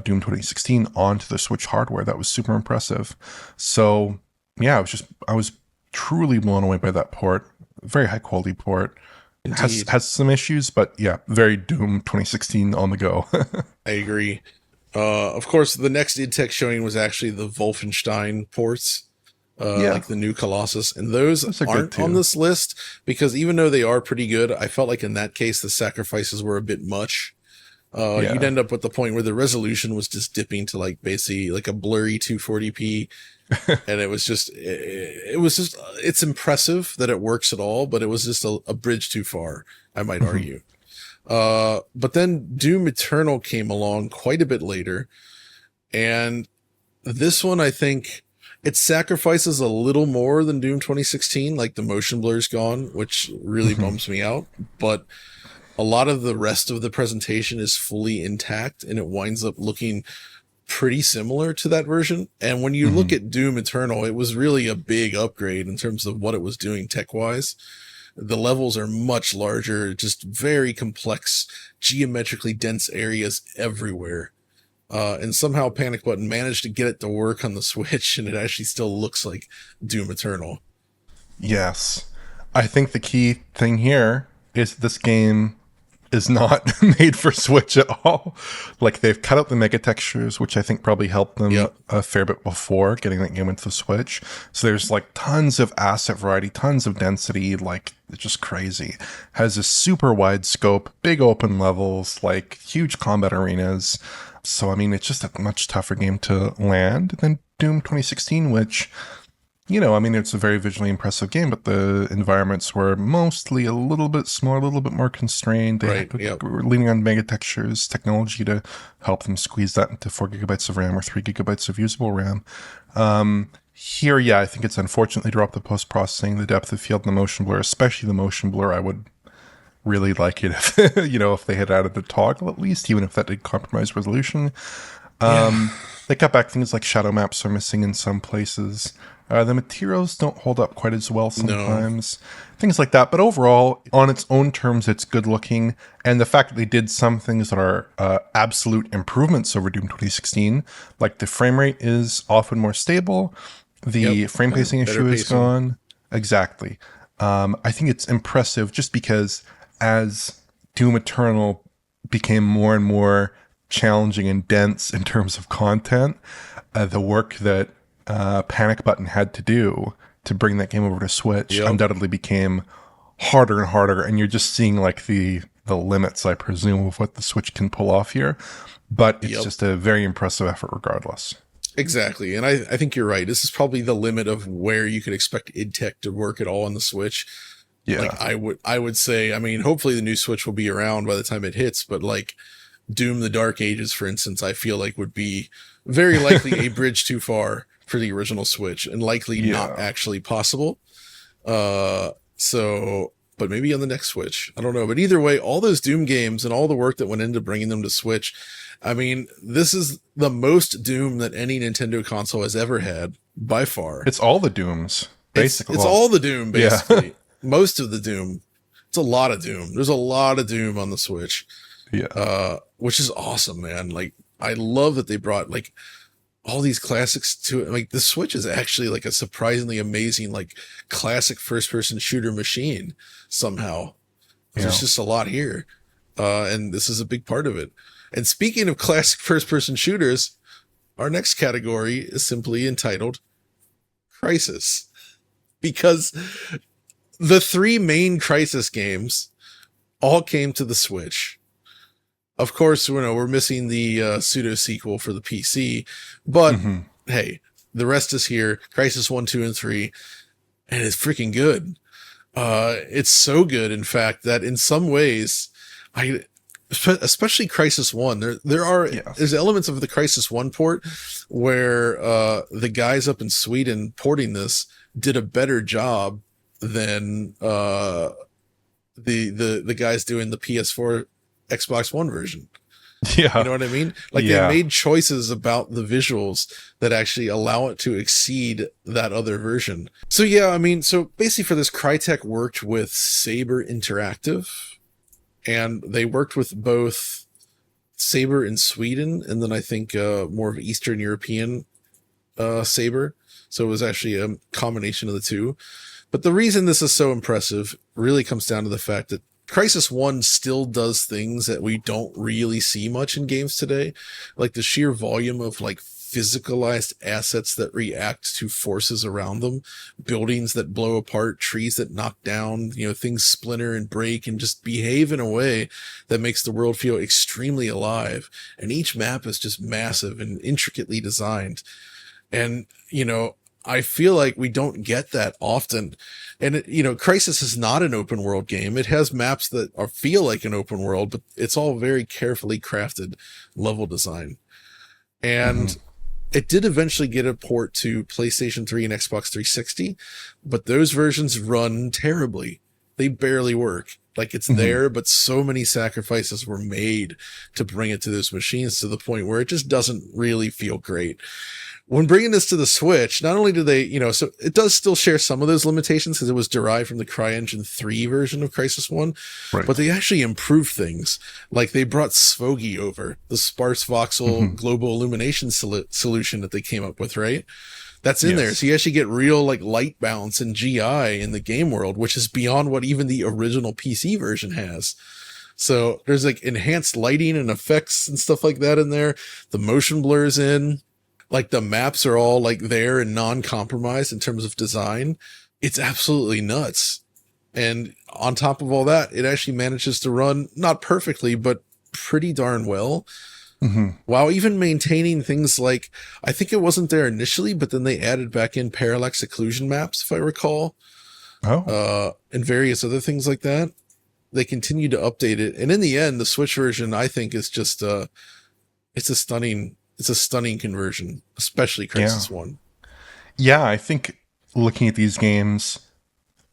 Doom 2016, onto the Switch hardware. That was super impressive. So yeah, I was truly blown away by that port. Very high quality port. Indeed. Has some issues, but yeah, very Doom 2016 on the go. I agree. Of course, the next id Tech showing was actually the Wolfenstein ports, Yeah, like the new Colossus, and those those are good aren't on too. this list because even though they are pretty good, I felt like in that case the sacrifices were a bit much. You'd Yeah. end up with the point where the resolution was just dipping to like basically like a blurry 240p, and it's impressive that it works at all, but it was just a bridge too far, I might Mhm. argue. But then Doom Eternal came along quite a bit later, and this one I think it sacrifices a little more than Doom 2016, like the motion blur's gone, which really Mhm. bums me out, but a lot of the rest of the presentation is fully intact and it winds up looking pretty similar to that version. And when you look Mhm. at Doom Eternal, it was really a big upgrade in terms of what it was doing tech wise. The levels are much larger, just very complex, geometrically dense areas everywhere. And somehow Panic Button managed to get it to work on the Switch, and it actually still looks like Doom Eternal. Yes. I think the key thing here is this game is not made for Switch at all. Like they've cut out the mega textures, which I think probably helped them Yep. a fair bit before getting that game into the Switch. So there's like tons of asset variety, tons of density, like it's just crazy. Has a super wide scope, big open levels, like huge combat arenas. So I mean, it's just a much tougher game to land than Doom 2016, which I mean, it's a very visually impressive game, but the environments were mostly a little bit smaller, a little bit more constrained. Right. Yep. Were leaning on mega textures technology to help them squeeze that into 4 gigabytes of RAM or 3 gigabytes of usable RAM. Here, yeah, I think it's unfortunately dropped the post processing, the depth of field, and the motion blur, especially the motion blur. I would really like it if if they had added the toggle at least, even if that did compromise resolution. Yeah. They cut back things like shadow maps are missing in some places. The materials don't hold up quite as well No. sometimes. Things like that. But overall, on its own terms, it's good looking. And the fact that they did some things that are absolute improvements over Doom 2016, like the frame rate is often more stable, Yep. the frame pacing Better issue is pacing. gone. Exactly. I think it's impressive just because as Doom Eternal became more and more challenging and dense in terms of content, the work that Panic Button had to do to bring that game over to Switch Yep. undoubtedly became harder and harder, and you're just seeing like the limits, I presume, of what the Switch can pull off here. But it's Yep. just a very impressive effort, regardless. Exactly. And I think you're right. This is probably the limit of where you could expect id Tech to work at all on the Switch. Like Yeah, I would say, I mean, hopefully the new Switch will be around by the time it hits, but like Doom the Dark Ages, for instance, I feel like would be very likely a bridge too far for the original Switch and likely not yeah. actually possible. But maybe on the next Switch. I don't know. But either way, all those Doom games and all the work that went into bringing them to Switch, I mean, this is the most Doom that any Nintendo console has ever had by far. It's all the Dooms, basically. It's Well, all the Doom, yeah, basically. Most of the Doom. It's a lot of Doom. There's a lot of Doom on the Switch, yeah, which is awesome, man. Like, I love that they brought like all these classics to it. Like, the Switch is actually like a surprisingly amazing, like, classic first person shooter machine somehow. yeah. There's just a lot here. And this is a big part of it. And speaking of classic first-person shooters, our next category is simply entitled Crysis, because the three main Crysis games all came to the Switch. Of course, we're missing the pseudo sequel for the PC, but hey, the rest is here. Crysis 1, 2, and 3, and it's freaking good. It's so good, in fact, that in some ways, especially Crysis 1, there's elements of the Crysis 1 port where the guys up in Sweden porting this did a better job than the guys doing the PS4 Xbox One version. Yeah. You know what I mean? Like they made choices about the visuals that actually allow it to exceed that other version. So yeah, I mean, so basically for this, Crytek worked with Saber Interactive, and they worked with both Saber in Sweden and then I think more of Eastern European Saber. So it was actually a combination of the two. But the reason this is so impressive really comes down to the fact that Crysis 1 still does things that we don't really see much in games today. Like the sheer volume of like physicalized assets that react to forces around them, buildings that blow apart, trees that knock down, things splinter and break and just behave in a way that makes the world feel extremely alive. And each map is just massive and intricately designed. And, I feel like we don't get that often. And, Crysis is not an open world game. It has maps that feel like an open world, but it's all very carefully crafted level design. And it did eventually get a port to PlayStation 3 and Xbox 360, but those versions run terribly. They barely work. Like it's there, but so many sacrifices were made to bring it to those machines to the point where it just doesn't really feel great. When bringing this to the Switch, not only do they, so it does still share some of those limitations because it was derived from the CryEngine 3 version of Crysis 1, right, but they actually improved things. Like they brought Svogi over, the sparse voxel global illumination solution that they came up with, right? That's in there. So you actually get real like light bounce and GI in the game world, which is beyond what even the original PC version has. So there's like enhanced lighting and effects and stuff like that in there. The motion blur's in. Like the maps are all like there and non-compromised in terms of design. It's absolutely nuts. And on top of all that, it actually manages to run not perfectly, but pretty darn well. While even maintaining things like, I think it wasn't there initially, but then they added back in parallax occlusion maps, if I recall. And various other things like that. They continue to update it. And in the end, the Switch version, I think, is just, it's a stunning conversion, especially Crysis 1. Yeah, I think looking at these games,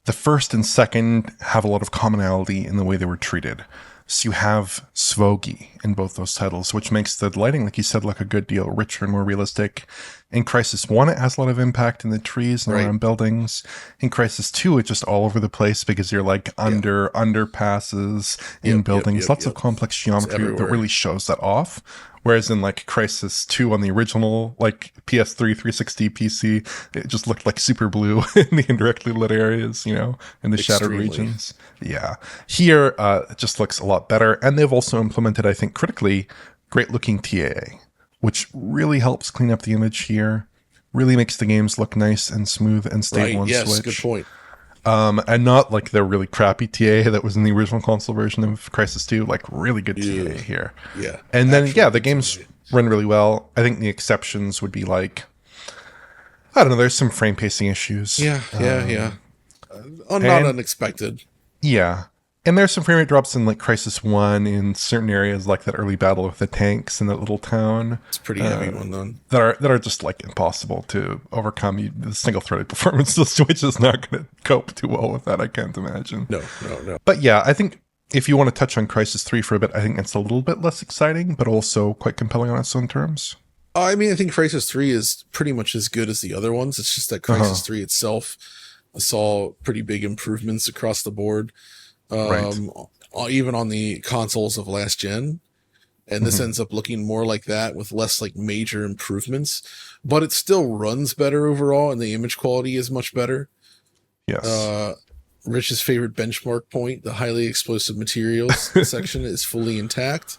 the first and second have a lot of commonality in the way they were treated. So you have Svogi in both those titles, which makes the lighting, like you said, look a good deal richer and more realistic. In Crysis 1, it has a lot of impact in the trees and around buildings. In Crysis 2, it's just all over the place because you're like under underpasses in buildings, lots of complex geometry that really shows that off. Whereas in like Crysis 2 on the original like PS3 360 PC, it just looked like super blue in the indirectly lit areas, in the shattered regions. Yeah. Here, it just looks a lot better. And they've also implemented, I think, critically, great looking TAA, which really helps clean up the image here, really makes the games look nice and smooth and stable on Switch. Good point. And not like the really crappy TA that was in the original console version of Crysis 2, like really good TA here. Yeah. And then, the games run really well. I think the exceptions would be like, I don't know, there's some frame pacing issues. Not unexpected. Yeah. And there's some frame rate drops in like Crysis 1 in certain areas, like that early battle with the tanks in that little town. It's a pretty heavy one, though. That are just like impossible to overcome. The single-threaded performance of the Switch is not going to cope too well with that, I can't imagine. No. But yeah, I think if you want to touch on Crysis 3 for a bit, I think it's a little bit less exciting, but also quite compelling on its own terms. I mean, I think Crysis 3 is pretty much as good as the other ones. It's just that Crysis 3 itself saw pretty big improvements across the board. Even on the consoles of last gen, and this ends up looking more like that with less like major improvements, but it still runs better overall and the image quality is much better. Rich's favorite benchmark point, the highly explosive materials section, is fully intact.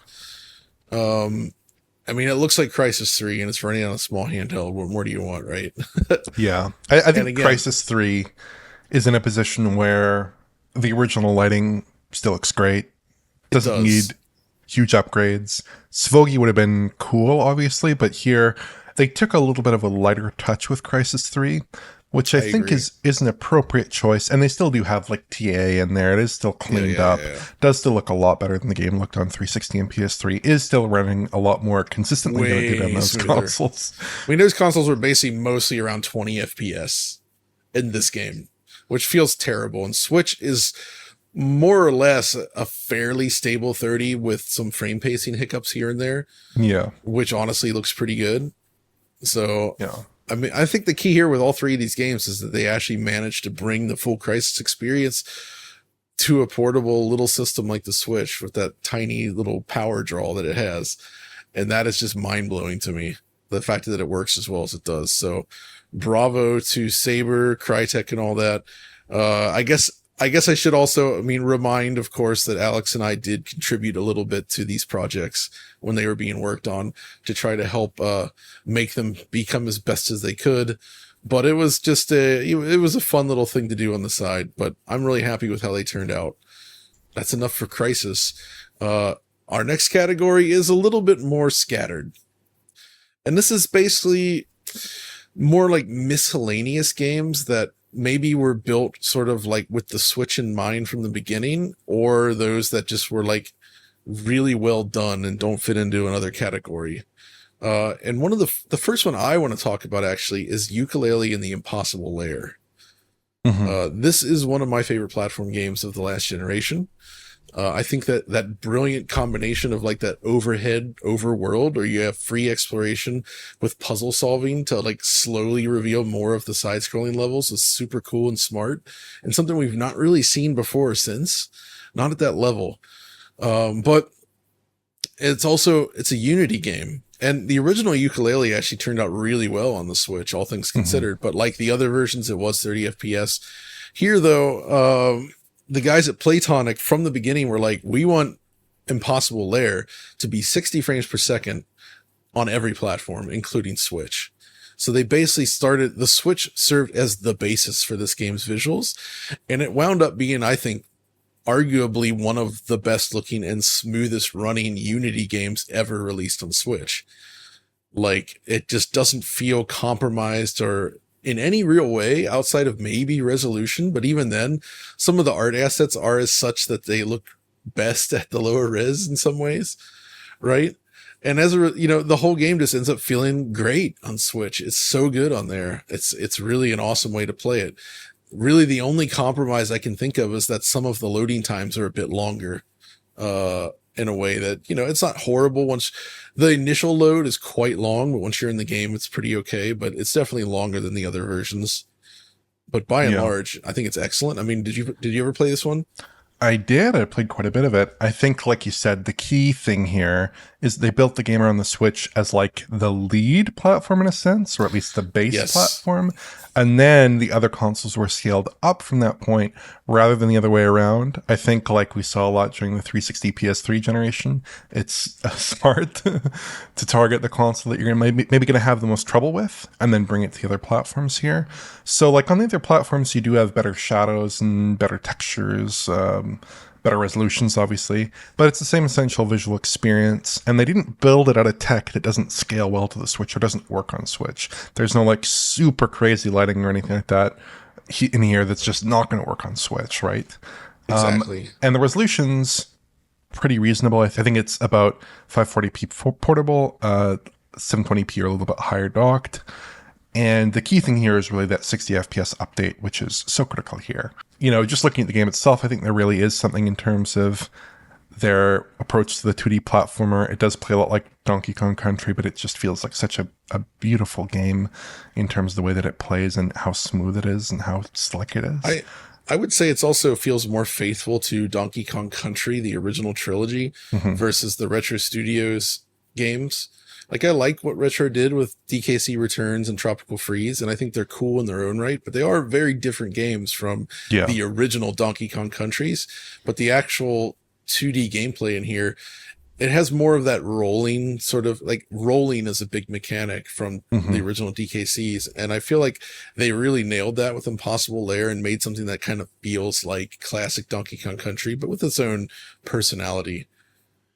I mean, it looks like Crysis 3, and it's running on a small handheld. What more do you want, right? Yeah. I think again, Crysis 3 is in a position where the original lighting still looks great. Doesn't need huge upgrades. Svogi would have been cool, obviously, but here they took a little bit of a lighter touch with Crysis 3, which I think agree. is an appropriate choice. And they still do have like TA in there. It is still cleaned up. Yeah. Does still look a lot better than the game looked on 360 and PS3. Is still running a lot more consistently than it did on those consoles. I mean, those consoles were basically mostly around 20 FPS in this game, which feels terrible. And Switch is more or less a fairly stable 30 with some frame pacing hiccups here and there. Yeah. Which honestly looks pretty good. So, yeah. I mean, I think the key here with all three of these games is that they actually managed to bring the full Crysis experience to a portable little system like the Switch with that tiny little power draw that it has. And that is just mind blowing to me. The fact that it works as well as it does. So bravo to Saber, Crytek and all that. I guess I should also, remind, of course, that Alex and I did contribute a little bit to these projects when they were being worked on to try to help make them become as best as they could. But it was just it was a fun little thing to do on the side. But I'm really happy with how they turned out. That's enough for Crysis. Our next category is a little bit more scattered. And this is basically more like miscellaneous games that maybe were built sort of like with the Switch in mind from the beginning, or those that just were like really well done and don't fit into another category. And one of the first one I want to talk about actually is Yooka-Laylee and the Impossible Lair. Mm-hmm. This is one of my favorite platform games of the last generation. I think that brilliant combination of like that overhead overworld, or you have free exploration with puzzle solving to like slowly reveal more of the side scrolling levels is super cool and smart, and something we've not really seen before since, not at that level. But it's a Unity game, and the original Yooka-Laylee actually turned out really well on the Switch, all things considered. Mm-hmm. But like the other versions, it was 30 FPS. Here though, the guys at Playtonic from the beginning were like, we want Impossible Lair to be 60 frames per second on every platform, including Switch. So they basically the Switch served as the basis for this game's visuals. And it wound up being, I think, arguably one of the best looking and smoothest running Unity games ever released on Switch. Like, it just doesn't feel compromised or in any real way outside of maybe resolution. But even then, some of the art assets are as such that they look best at the lower res in some ways. Right. And as the whole game just ends up feeling great on Switch. It's so good on there. It's really an awesome way to play it. Really, the only compromise I can think of is that some of the loading times are a bit longer, in a way that, it's not horrible. Once the initial load is quite long, but once you're in the game, it's pretty okay, but it's definitely longer than the other versions. But by and large, I think it's excellent. I mean, did you ever play this one? I did. I played quite a bit of it. I think, like you said, the key thing here is they built the game around the Switch as like the lead platform in a sense, or at least the base platform. And then the other consoles were scaled up from that point rather than the other way around. I think like we saw a lot during the 360 PS3 generation, it's smart to target the console that you're maybe going to have the most trouble with and then bring it to the other platforms here. So like on the other platforms, you do have better shadows and better textures, better resolutions, obviously, but it's the same essential visual experience, and they didn't build it out of tech that doesn't scale well to the Switch or doesn't work on Switch. There's no like super crazy lighting or anything like that in here that's just not going to work on Switch, right? Exactly. And the resolution's pretty reasonable. I think it's about 540p portable, 720p or a little bit higher docked. And the key thing here is really that 60 FPS update, which is so critical here. Just looking at the game itself, I think there really is something in terms of their approach to the 2D platformer. It does play a lot like Donkey Kong Country, but it just feels like such a beautiful game in terms of the way that it plays and how smooth it is and how slick it is. I would say it's also feels more faithful to Donkey Kong Country, the original trilogy, versus the Retro Studios games. Like, I like what Retro did with DKC Returns and Tropical Freeze, and I think they're cool in their own right, but they are very different games from Yeah. the original Donkey Kong Countries. But the actual 2D gameplay in here, it has more of that rolling, sort of like rolling is a big mechanic from the original DKCs. And I feel like they really nailed that with Impossible Lair and made something that kind of feels like classic Donkey Kong Country, but with its own personality.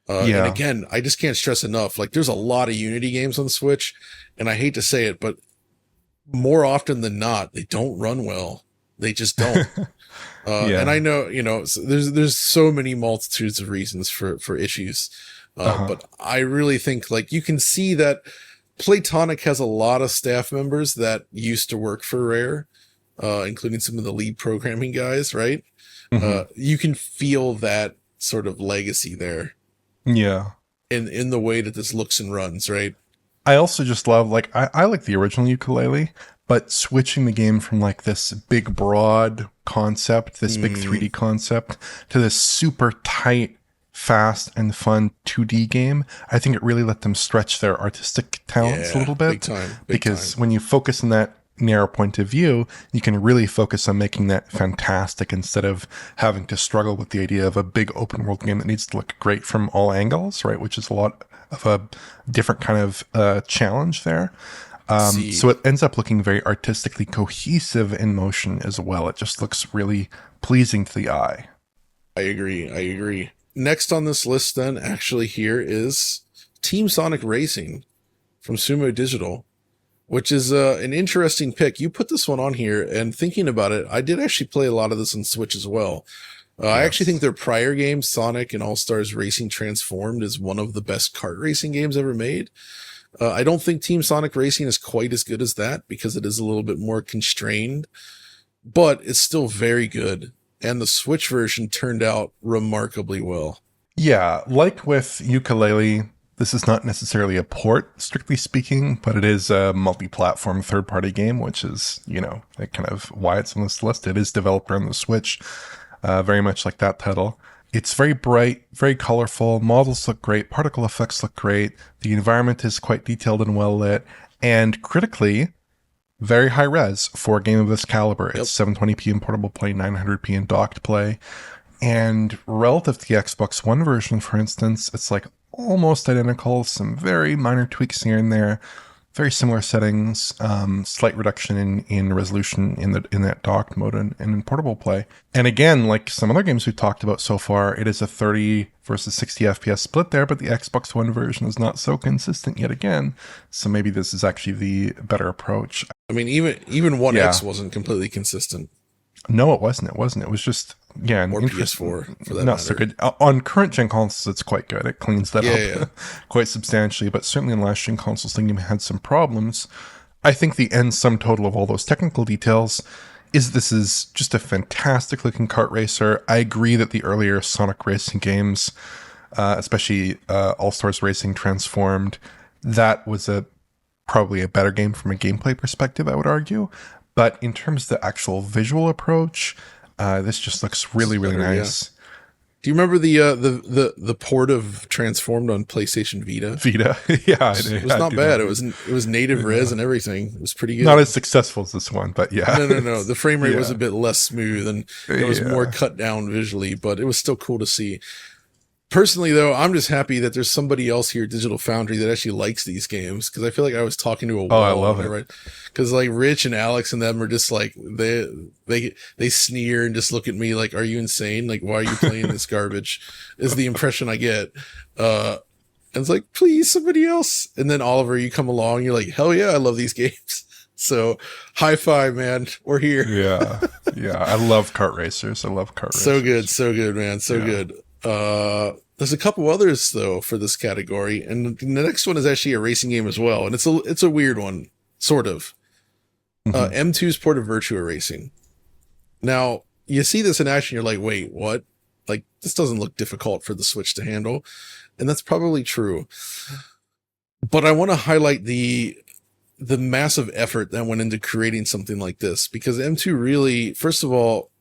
And again, I just can't stress enough, like, there's a lot of Unity games on Switch, and I hate to say it, but more often than not, they don't run well. They just don't. And I know, there's so many multitudes of reasons for issues. But I really think, like, you can see that Playtonic has a lot of staff members that used to work for Rare, including some of the lead programming guys, right? You can feel that sort of legacy there. Yeah. In the way that this looks and runs, right? I also just love, like, I like the original Yooka-Laylee, but switching the game from like this big broad concept, this big 3D concept, to this super tight, fast and fun 2D game, I think it really let them stretch their artistic talents a little bit. Big time. Because when you focus on that narrow point of view, you can really focus on making that fantastic instead of having to struggle with the idea of a big open world game that needs to look great from all angles, right? Which is a lot of a different kind of challenge there. So it ends up looking very artistically cohesive in motion as well. It just looks really pleasing to the eye. I agree. Next on this list then, actually, here is Team Sonic Racing from Sumo Digital, which is an interesting pick. You put this one on here, and thinking about it, I did actually play a lot of this on Switch as well. I actually think their prior game, Sonic and All-Stars Racing Transformed, is one of the best kart racing games ever made. I don't think Team Sonic Racing is quite as good as that because it is a little bit more constrained, but it's still very good. And the Switch version turned out remarkably well. Yeah, like with Yooka-Laylee, this is not necessarily a port, strictly speaking, but it is a multi-platform third-party game, which is, like kind of why it's on this list. It is developed on the Switch, very much like that title. It's very bright, very colorful. Models look great. Particle effects look great. The environment is quite detailed and well lit. And critically, very high res for a game of this caliber. It's 720p in portable play, 900p in docked play. And relative to the Xbox One version, for instance, it's like almost identical. Some very minor tweaks here and there. Very similar settings, slight reduction in resolution in that docked mode and in portable play. And again, like some other games we've talked about so far, it is a 30 versus 60 FPS split there, but the Xbox One version is not so consistent yet again. So maybe this is actually the better approach. I mean, even One X wasn't completely consistent. No, it wasn't. It was just, or PS4 for that not matter. So good. On current gen consoles, it's quite good. It cleans that up quite substantially, but certainly on last gen consoles, the game had some problems. I think the end sum total of all those technical details is this is just a fantastic looking kart racer. I agree that the earlier Sonic racing games, especially All-Stars Racing Transformed, that was probably a better game from a gameplay perspective, I would argue. But in terms of the actual visual approach, this just looks really, really nice. Yeah. Do you remember the port of Transformed on PlayStation Vita? Yeah, it was not bad. It was native res and everything. It was pretty good. Not as successful as this one, but yeah. No. The frame rate was a bit less smooth and it was more cut down visually, but it was still cool to see. Personally, though, I'm just happy that there's somebody else here at Digital Foundry that actually likes these games, because I feel like I was talking to a wall. Oh, I love it. Right? Because like Rich and Alex and them are just like they sneer and just look at me like, "Are you insane? Like, why are you playing this garbage?" Is the impression I get. And it's like, please, somebody else. And then Oliver, you come along, you're like, hell yeah, I love these games. So high five, man. We're here. Yeah. I love kart racers. So good, man. So good. There's a couple others though for this category, and the next one is actually a racing game as well, and it's a weird one, sort of. M2's port of Virtua Racing. Now you see this in action, you're like, wait, what? Like, this doesn't look difficult for the Switch to handle, and that's probably true. But I want to highlight the massive effort that went into creating something like this, because M2 really, first of all,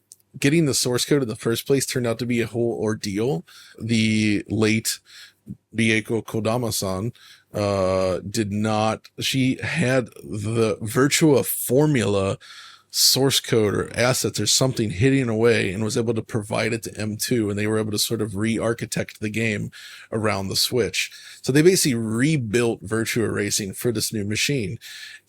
getting the source code in the first place turned out to be a whole ordeal. The late Bieko Kodama-san, she had the Virtua formula source code or assets or something hidden away and was able to provide it to M2, and they were able to sort of re-architect the game around the Switch. So they basically rebuilt Virtua Racing for this new machine.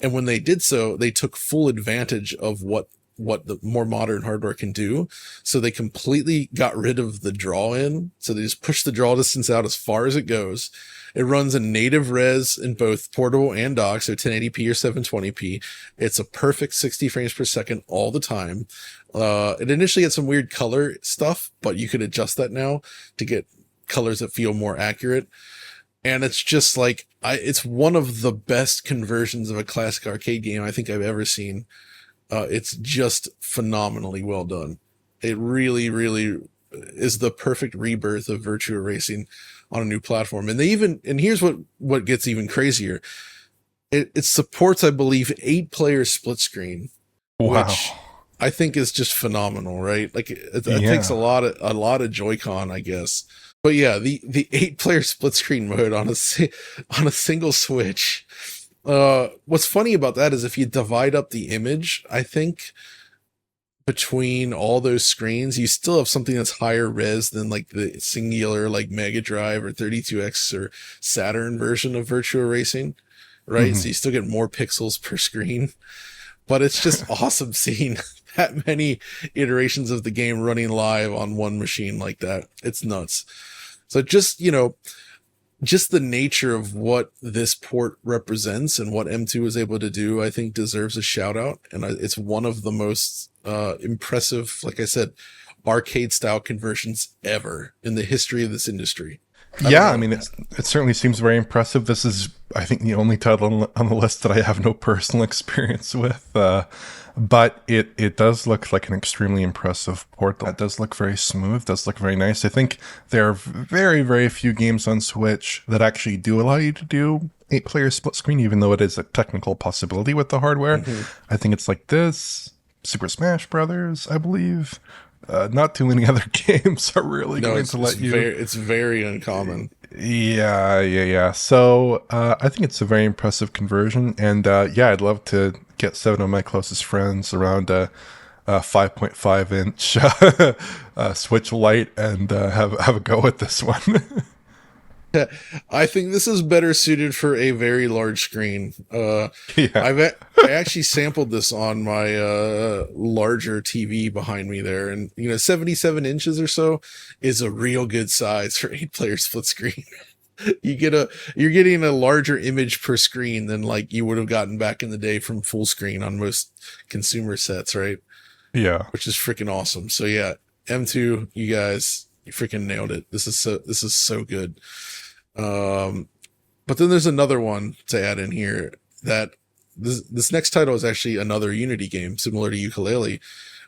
And when they did so, they took full advantage of what the more modern hardware can do. So they completely got rid of the draw in. So they just push the draw distance out as far as it goes. It runs in native res in both portable and dock, so 1080p or 720p. It's a perfect 60 frames per second all the time. It initially had some weird color stuff, but you could adjust that now to get colors that feel more accurate. And it's just like, it's one of the best conversions of a classic arcade game I think I've ever seen. It's just phenomenally well done. It really, really is the perfect rebirth of Virtua Racing on a new platform. And and here's what gets even crazier. It supports, I believe, 8-player split screen, Wow. which I think is just phenomenal, right? Like it takes a lot of Joy-Con, I guess. But yeah, the 8-player split screen mode on a single Switch. What's funny about that is if you divide up the image, I think between all those screens, you still have something that's higher res than like the singular like Mega Drive or 32X or Saturn version of Virtua Racing, right? Mm-hmm. So you still get more pixels per screen, but it's just awesome seeing that many iterations of the game running live on one machine like that. It's nuts. So just the nature of what this port represents and what M2 was able to do, I think deserves a shout out. And it's one of the most impressive, like I said, arcade style conversions ever in the history of this industry. I mean, it certainly seems very impressive. This is, I think, the only title on the list that I have no personal experience with. But it does look like an extremely impressive port. That does look very smooth, does look very nice. I think there are very, very few games on Switch that actually do allow you to do 8-player split screen, even though it is a technical possibility with the hardware. Mm-hmm. I think it's like this, Super Smash Brothers, I believe. Not too many other games are really going to let you. It's very uncommon. Yeah. So I think it's a very impressive conversion, and I'd love to get 7 of my closest friends around a 5.5-inch Switch Lite and have a go at this one. I think this is better suited for a very large screen. I actually sampled this on my larger TV behind me there, and 77 inches or so is a real good size for 8-player split screen. You're getting a larger image per screen than like you would have gotten back in the day from full screen on most consumer sets, right? Yeah, which is freaking awesome. So yeah, M2, you guys, you freaking nailed it. This is so good. But then there's another one to add in here that this next title is actually another Unity game similar to Yooka-Laylee.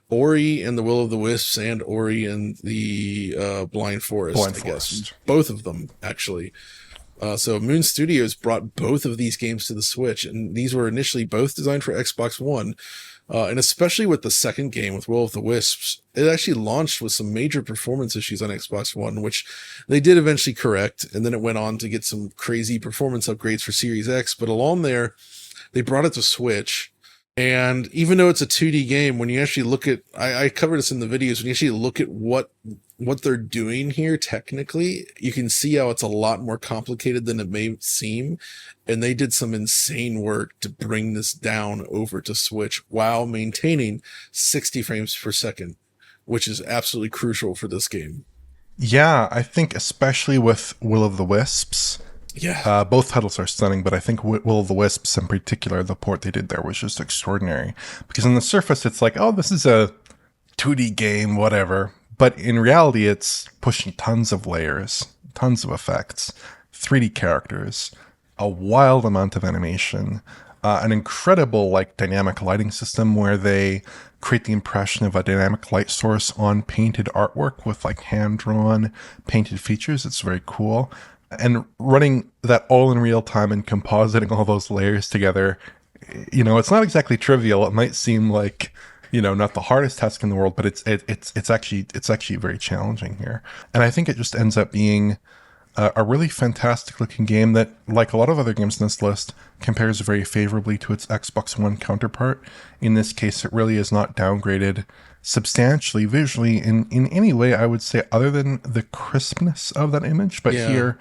Ori and the Will of the Wisps and Ori and the Blind Forest, I guess. Both of them, actually. So Moon Studios brought both of these games to the Switch, and these were initially both designed for Xbox One. And especially with the second game, with Will of the Wisps, it actually launched with some major performance issues on Xbox One, which they did eventually correct. And then it went on to get some crazy performance upgrades for Series X. But along there, they brought it to Switch. And even though it's a 2D game, when you actually look at, I covered this in the videos, when you actually look at what they're doing here technically, you can see how it's a lot more complicated than it may seem. And they did some insane work to bring this down over to Switch while maintaining 60 frames per second, which is absolutely crucial for this game. Yeah, I think especially with Will of the Wisps, both titles are stunning, but I think Will of the Wisps in particular, the port they did there was just extraordinary. Because on the surface, it's like, oh, this is a 2D game, whatever. But in reality, it's pushing tons of layers, tons of effects, 3D characters, a wild amount of animation, an incredible dynamic lighting system where they create the impression of a dynamic light source on painted artwork with hand-drawn painted features. It's very cool. And running that all in real time and compositing all those layers together, it's not exactly trivial. It might seem like, not the hardest task in the world, but it's actually very challenging here. And I think it just ends up being A really fantastic looking game that, like a lot of other games in this list, compares very favorably to its Xbox One counterpart. In this case, it really is not downgraded substantially visually in any way, I would say, other than the crispness of that image. But Yeah, here,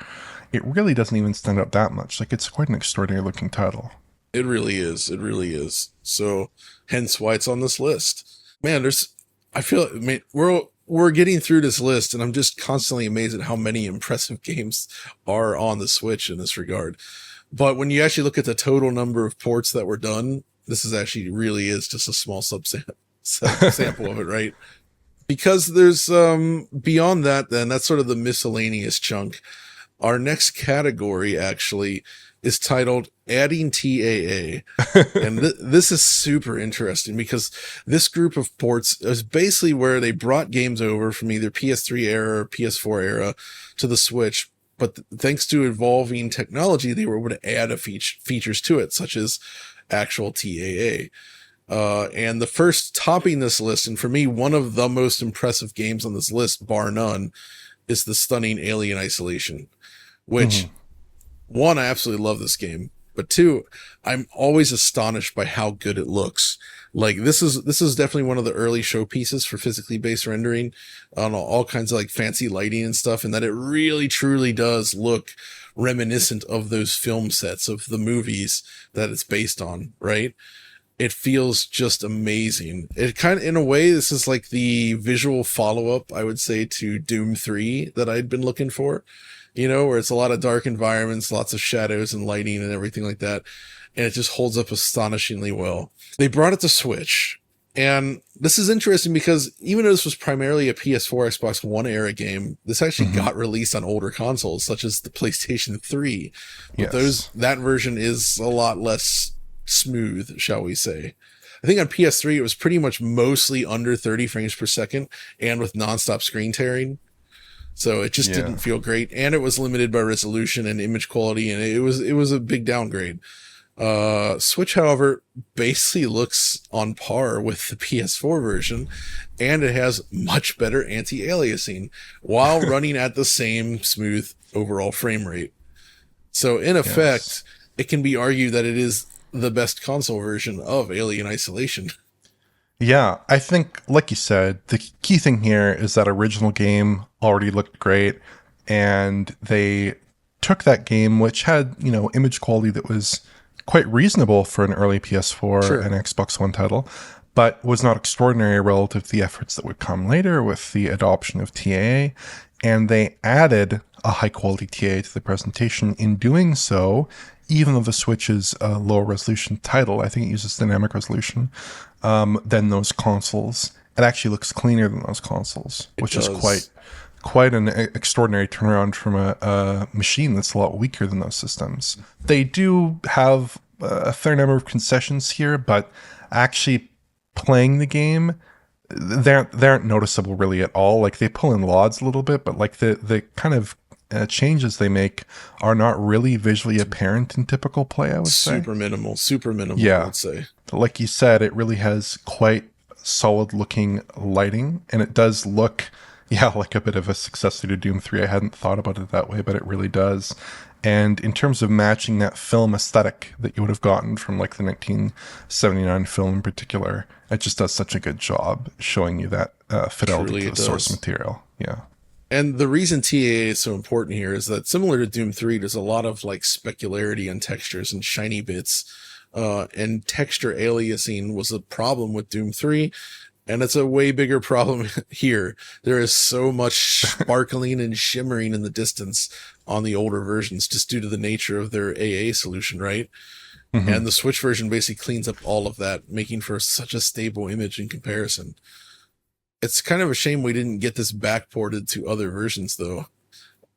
it really doesn't even stand out that much. Like, it's quite an extraordinary looking title. it really is. It really is. So hence why it's on this list. Man, I feel, I mean, we're getting through this list and I'm just constantly amazed at how many impressive games are on the Switch in this regard. But when you actually look at the total number of ports that were done, this is actually really is just a small sample of it, right? Because there's, beyond that, then that's sort of the miscellaneous chunk. Our next category actually is titled Adding TAA. And this is super interesting because this group of ports is basically where they brought games over from either PS3 era or PS4 era to the Switch. But thanks to evolving technology, they were able to add features to it, such as actual TAA. And the first topping this list, and for me, one of the most impressive games on this list, bar none, is the stunning Alien Isolation, which one, I absolutely love this game, but two, I'm always astonished by how good it looks. Like this is definitely one of the early showpieces for physically based rendering on all kinds of like fancy lighting and stuff. And that it really truly does look reminiscent of those film sets of the movies that it's based on. Right. It feels just amazing. It kind of, in a way, this is like the visual follow-up, I would say, to Doom 3 that I'd been looking for, you know, where it's a lot of dark environments, lots of shadows and lighting and everything like that. And it just holds up astonishingly well. They brought it to Switch. And this is interesting because even though this was primarily a PS4, Xbox One era game, this actually got released on older consoles, such as the PlayStation 3. But that version is a lot less smooth, shall we say. I think on PS3 it was pretty much mostly under 30 frames per second and with nonstop screen tearing. So it just didn't feel great, and it was limited by resolution and image quality, and it was a big downgrade. Switch, however, basically looks on par with the PS4 version, and it has much better anti-aliasing while running at the same smooth overall frame rate. So in effect, it can be argued that it is the best console version of Alien Isolation. Yeah, I think, like you said, the key thing here is that original game already looked great, and they took that game, which had, you know, image quality that was quite reasonable for an early PS4 and Xbox One title, but was not extraordinary relative to the efforts that would come later with the adoption of TAA, and they added a high-quality TAA to the presentation. In doing so, even though the Switch is a lower resolution title, I think it uses dynamic resolution, than those consoles. It actually looks cleaner than those consoles, which is quite an extraordinary turnaround from a machine that's a lot weaker than those systems. They do have a fair number of concessions here, but actually playing the game, they aren't noticeable really at all. Like they pull in LODs a little bit, but like the kind of changes they make are not really visually apparent in typical play, I would say. Super minimal, yeah. I would say. Like you said, it really has quite solid looking lighting, and it does look, like a bit of a successor to Doom 3. I hadn't thought about it that way, but it really does. And in terms of matching that film aesthetic that you would have gotten from like the 1979 film in particular, it just does such a good job showing you that fidelity to the source material. Yeah. And the reason TAA is so important here is that similar to Doom 3, there's a lot of like specularity on textures and shiny bits. And texture aliasing was a problem with Doom 3. And it's a way bigger problem here. There is so much sparkling and shimmering in the distance on the older versions just due to the nature of their AA solution, right? And the Switch version basically cleans up all of that, making for such a stable image in comparison. It's kind of a shame we didn't get this backported to other versions, though.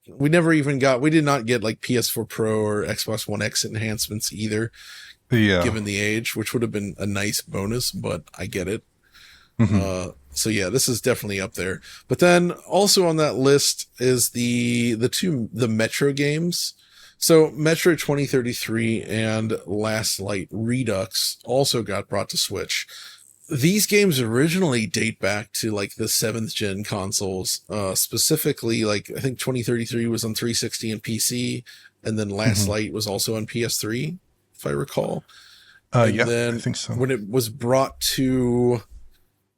We did not get like PS4 Pro or Xbox One X enhancements either, given the age, which would have been a nice bonus, but I get it. So yeah, this is definitely up there. But then also on that list is the Metro games. So Metro 2033 and Last Light Redux also got brought to Switch. these games originally date back to like the 7th gen consoles, specifically like I think 2033 was on 360 and PC, and then Last Light was also on PS3, if I recall. And Yeah, I then think so. when it was brought to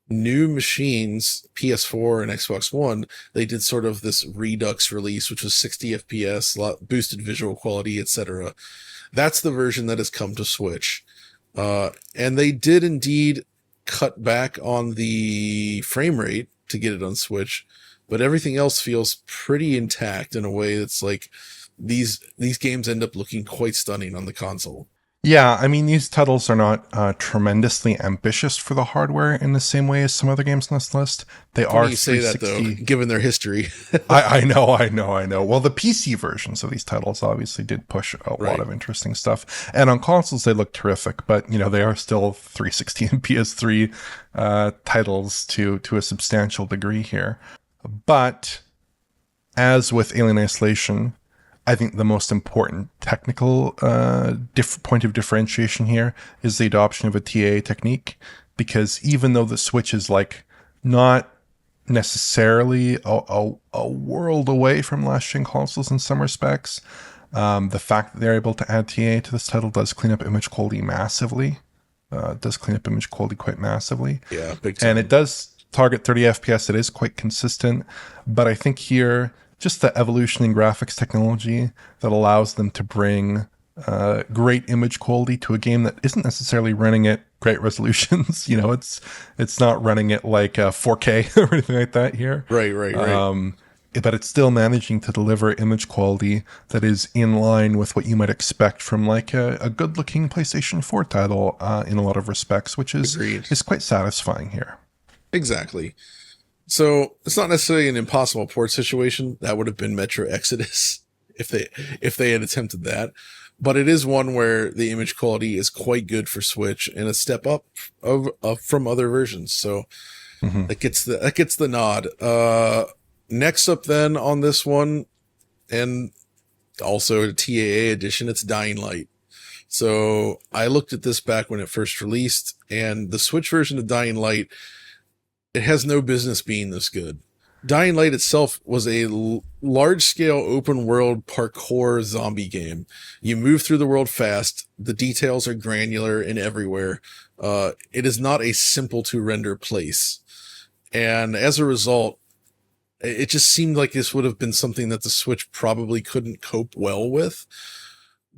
new machines, PS4 and Xbox One, they did sort of this Redux release, which was 60 FPS, boosted visual quality, etc. That's the version that has come to Switch. And they did indeed cut back on the frame rate to get it on Switch, but everything else feels pretty intact in a way that's like these games end up looking quite stunning on the console. Yeah, I mean, these titles are not tremendously ambitious for the hardware in the same way as some other games on this list. They Funny are you say that, though, 360. given their history. I know. Well, the PC versions of these titles obviously did push a Right. lot of interesting stuff. And on consoles, they look terrific, but, they are still 360 and PS3 titles to a substantial degree here. But as with Alien Isolation, I think the most important technical point of differentiation here is the adoption of a TAA technique, because even though the Switch is like not necessarily a world away from last-gen consoles in some respects, the fact that they're able to add TAA to this title does clean up image quality massively. Quite massively. Yeah, big time. And it does target 30 FPS. It is quite consistent, but I think here, just the evolution in graphics technology that allows them to bring great image quality to a game that isn't necessarily running at great resolutions. It's not running at like 4K or anything like that here. Right. But it's still managing to deliver image quality that is in line with what you might expect from like a good-looking PlayStation 4 title in a lot of respects, which is quite satisfying here. Exactly. So it's not necessarily an impossible port situation. That would have been Metro Exodus if they had attempted that. But it is one where the image quality is quite good for Switch and a step up from other versions. So that gets the nod. Next up then on this one, and also a TAA edition, it's Dying Light. So I looked at this back when it first released, and the Switch version of Dying Light, it has no business being this good. Dying Light itself was a large-scale open-world parkour zombie game. You move through the world fast. The details are granular and everywhere. It is not a simple-to-render place. And as a result, it just seemed like this would have been something that the Switch probably couldn't cope well with.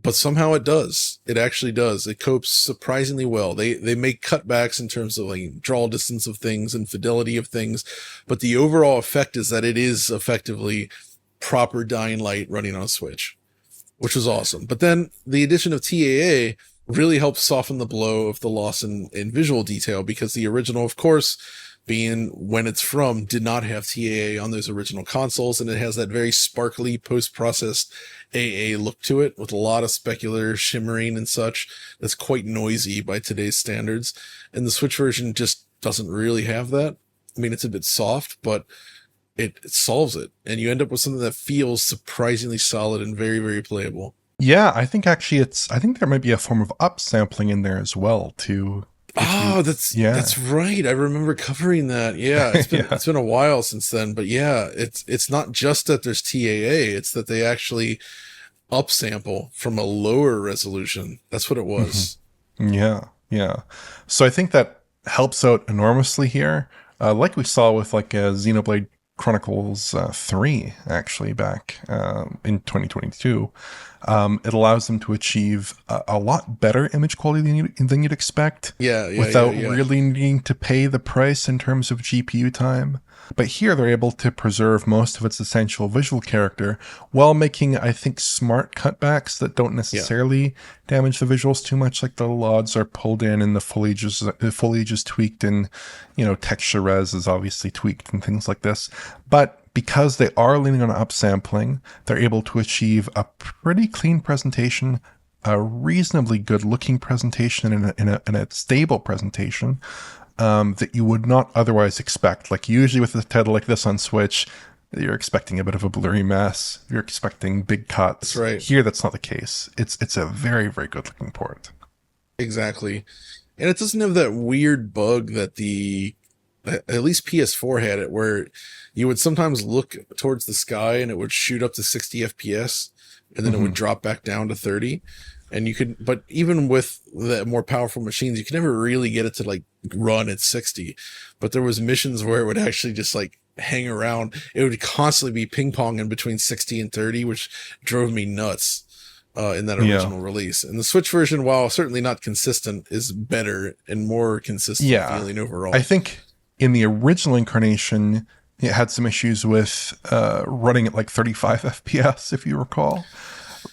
But somehow it does. It actually does. It copes surprisingly well. They make cutbacks in terms of like draw distance of things and fidelity of things, but the overall effect is that it is effectively proper Dying Light running on a Switch, which was awesome. But then the addition of TAA really helps soften the blow of the loss in visual detail, because the original, of course, being when it's from, did not have TAA on those original consoles, and it has that very sparkly post-processed AA look to it with a lot of specular shimmering and such that's quite noisy by today's standards. And the Switch version just doesn't really have that. I mean, it's a bit soft, but it solves it, and you end up with something that feels surprisingly solid and very, very playable. Yeah, I think actually I think there might be a form of upsampling in there as well too. That's right. I remember covering that. Yeah, it's been it's been a while since then, but yeah, it's not just that there's TAA, it's that they actually upsample from a lower resolution. That's what it was. Yeah. So I think that helps out enormously here. Like we saw with like Xenoblade Chronicles 3 actually back in 2022. It allows them to achieve a lot better image quality than you'd expect. Without really needing to pay the price in terms of GPU time. But here they're able to preserve most of its essential visual character while making, I think, smart cutbacks that don't necessarily damage the visuals too much. Like the LODs are pulled in and the foliage is tweaked, and texture res is obviously tweaked and things like this. But because they are leaning on upsampling, they're able to achieve a pretty clean presentation, a reasonably good looking presentation, in a stable presentation that you would not otherwise expect. Like usually with a title like this on Switch, you're expecting a bit of a blurry mess. You're expecting big cuts. That's right. Here, that's not the case. It's a very, very good looking port. Exactly. And it doesn't have that weird bug that at least PS4 had it, where you would sometimes look towards the sky and it would shoot up to 60 FPS and then it would drop back down to 30. And but even with the more powerful machines, you could never really get it to like run at 60. But there was missions where it would actually just like hang around. It would constantly be ping ponging between 60 and 30, which drove me nuts in that original release. And the Switch version, while certainly not consistent, is better and more consistent feeling overall. I think in the original incarnation, it had some issues with running at like 35 FPS, if you recall.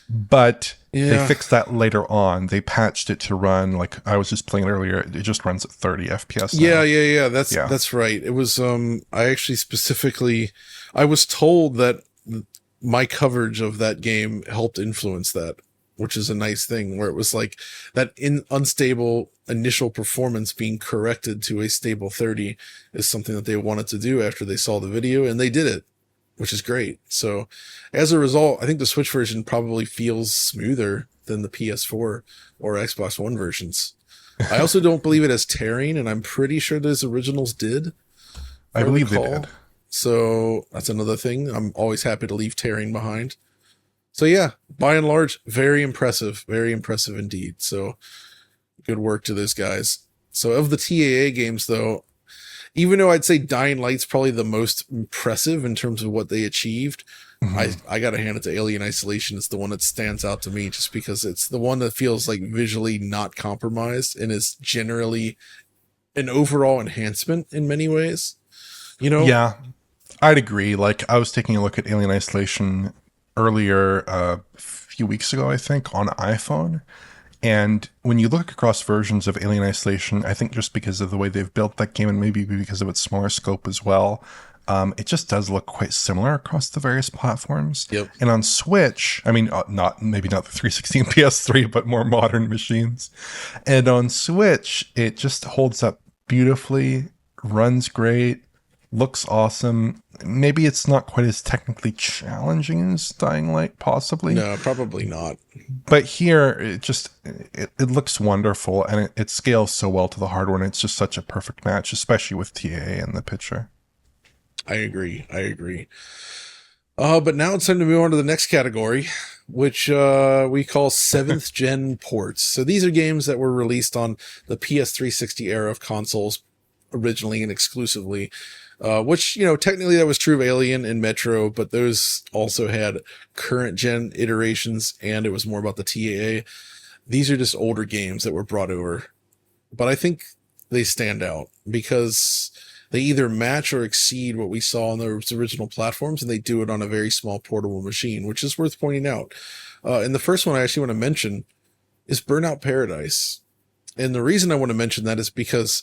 But they fixed that later on. They patched it to run, like I was just playing it earlier, it just runs at 30 FPS now. Yeah. That's right. It was, I actually I was told that my coverage of that game helped influence that, which is a nice thing, where it was like that unstable initial performance being corrected to a stable 30 is something that they wanted to do after they saw the video, and they did it, which is great. So as a result, I think the Switch version probably feels smoother than the PS4 or Xbox One versions. I also don't believe it has tearing, and I'm pretty sure those originals did. I believe they did. So that's another thing. I'm always happy to leave tearing behind. So yeah, by and large, very impressive indeed. So good work to those guys. So of the TAA games though, even though I'd say Dying Light's probably the most impressive in terms of what they achieved, I got to hand it to Alien Isolation. It's the one that stands out to me just because it's the one that feels like visually not compromised and is generally an overall enhancement in many ways. You know? Yeah, I'd agree. Like I was taking a look at Alien Isolation earlier, a few weeks ago, I think, on iPhone. And when you look across versions of Alien Isolation, I think just because of the way they've built that game and maybe because of its smaller scope as well, it just does look quite similar across the various platforms. Yep. And on Switch, I mean, maybe not the 360 and PS3, but more modern machines. And on Switch, it just holds up beautifully, runs great, looks awesome. Maybe it's not quite as technically challenging as Dying Light, possibly. No, probably not. But here, it looks wonderful, and it scales so well to the hardware, and it's just such a perfect match, especially with TAA in the picture. I agree. But now it's time to move on to the next category, which we call 7th gen ports. So these are games that were released on the PS360 era of consoles originally and exclusively. Which, technically that was true of Alien and Metro, but those also had current gen iterations, and it was more about the TAA. These are just older games that were brought over. But I think they stand out because they either match or exceed what we saw on those original platforms, and they do it on a very small portable machine, which is worth pointing out. And the first one I actually want to mention is Burnout Paradise. And the reason I want to mention that is because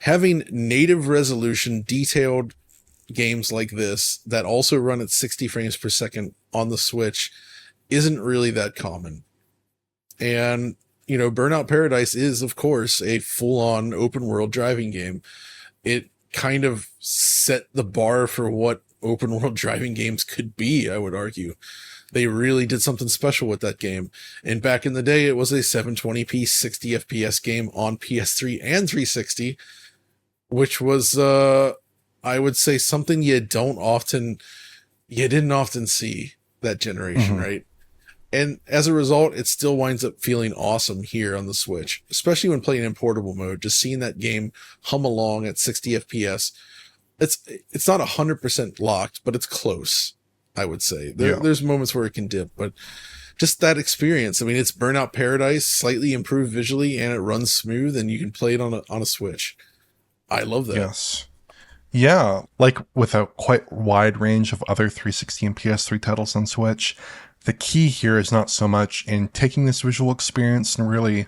having native resolution detailed games like this that also run at 60 frames per second on the Switch isn't really that common. And, Burnout Paradise is, of course, a full-on open world driving game. It kind of set the bar for what open world driving games could be, I would argue. They really did something special with that game. And back in the day, it was a 720p 60 FPS game on PS3 and 360, which was, I would say, something you didn't often see that generation, right? And as a result, it still winds up feeling awesome here on the Switch, especially when playing in portable mode. Just seeing that game hum along at 60 FPS. It's not 100% locked, but it's close, I would say. There's moments where it can dip, but just that experience. I mean, it's Burnout Paradise, slightly improved visually, and it runs smooth, and you can play it on a Switch. I love that. Yes. Yeah, like with a quite wide range of other 360 and PS3 titles on Switch, the key here is not so much in taking this visual experience and really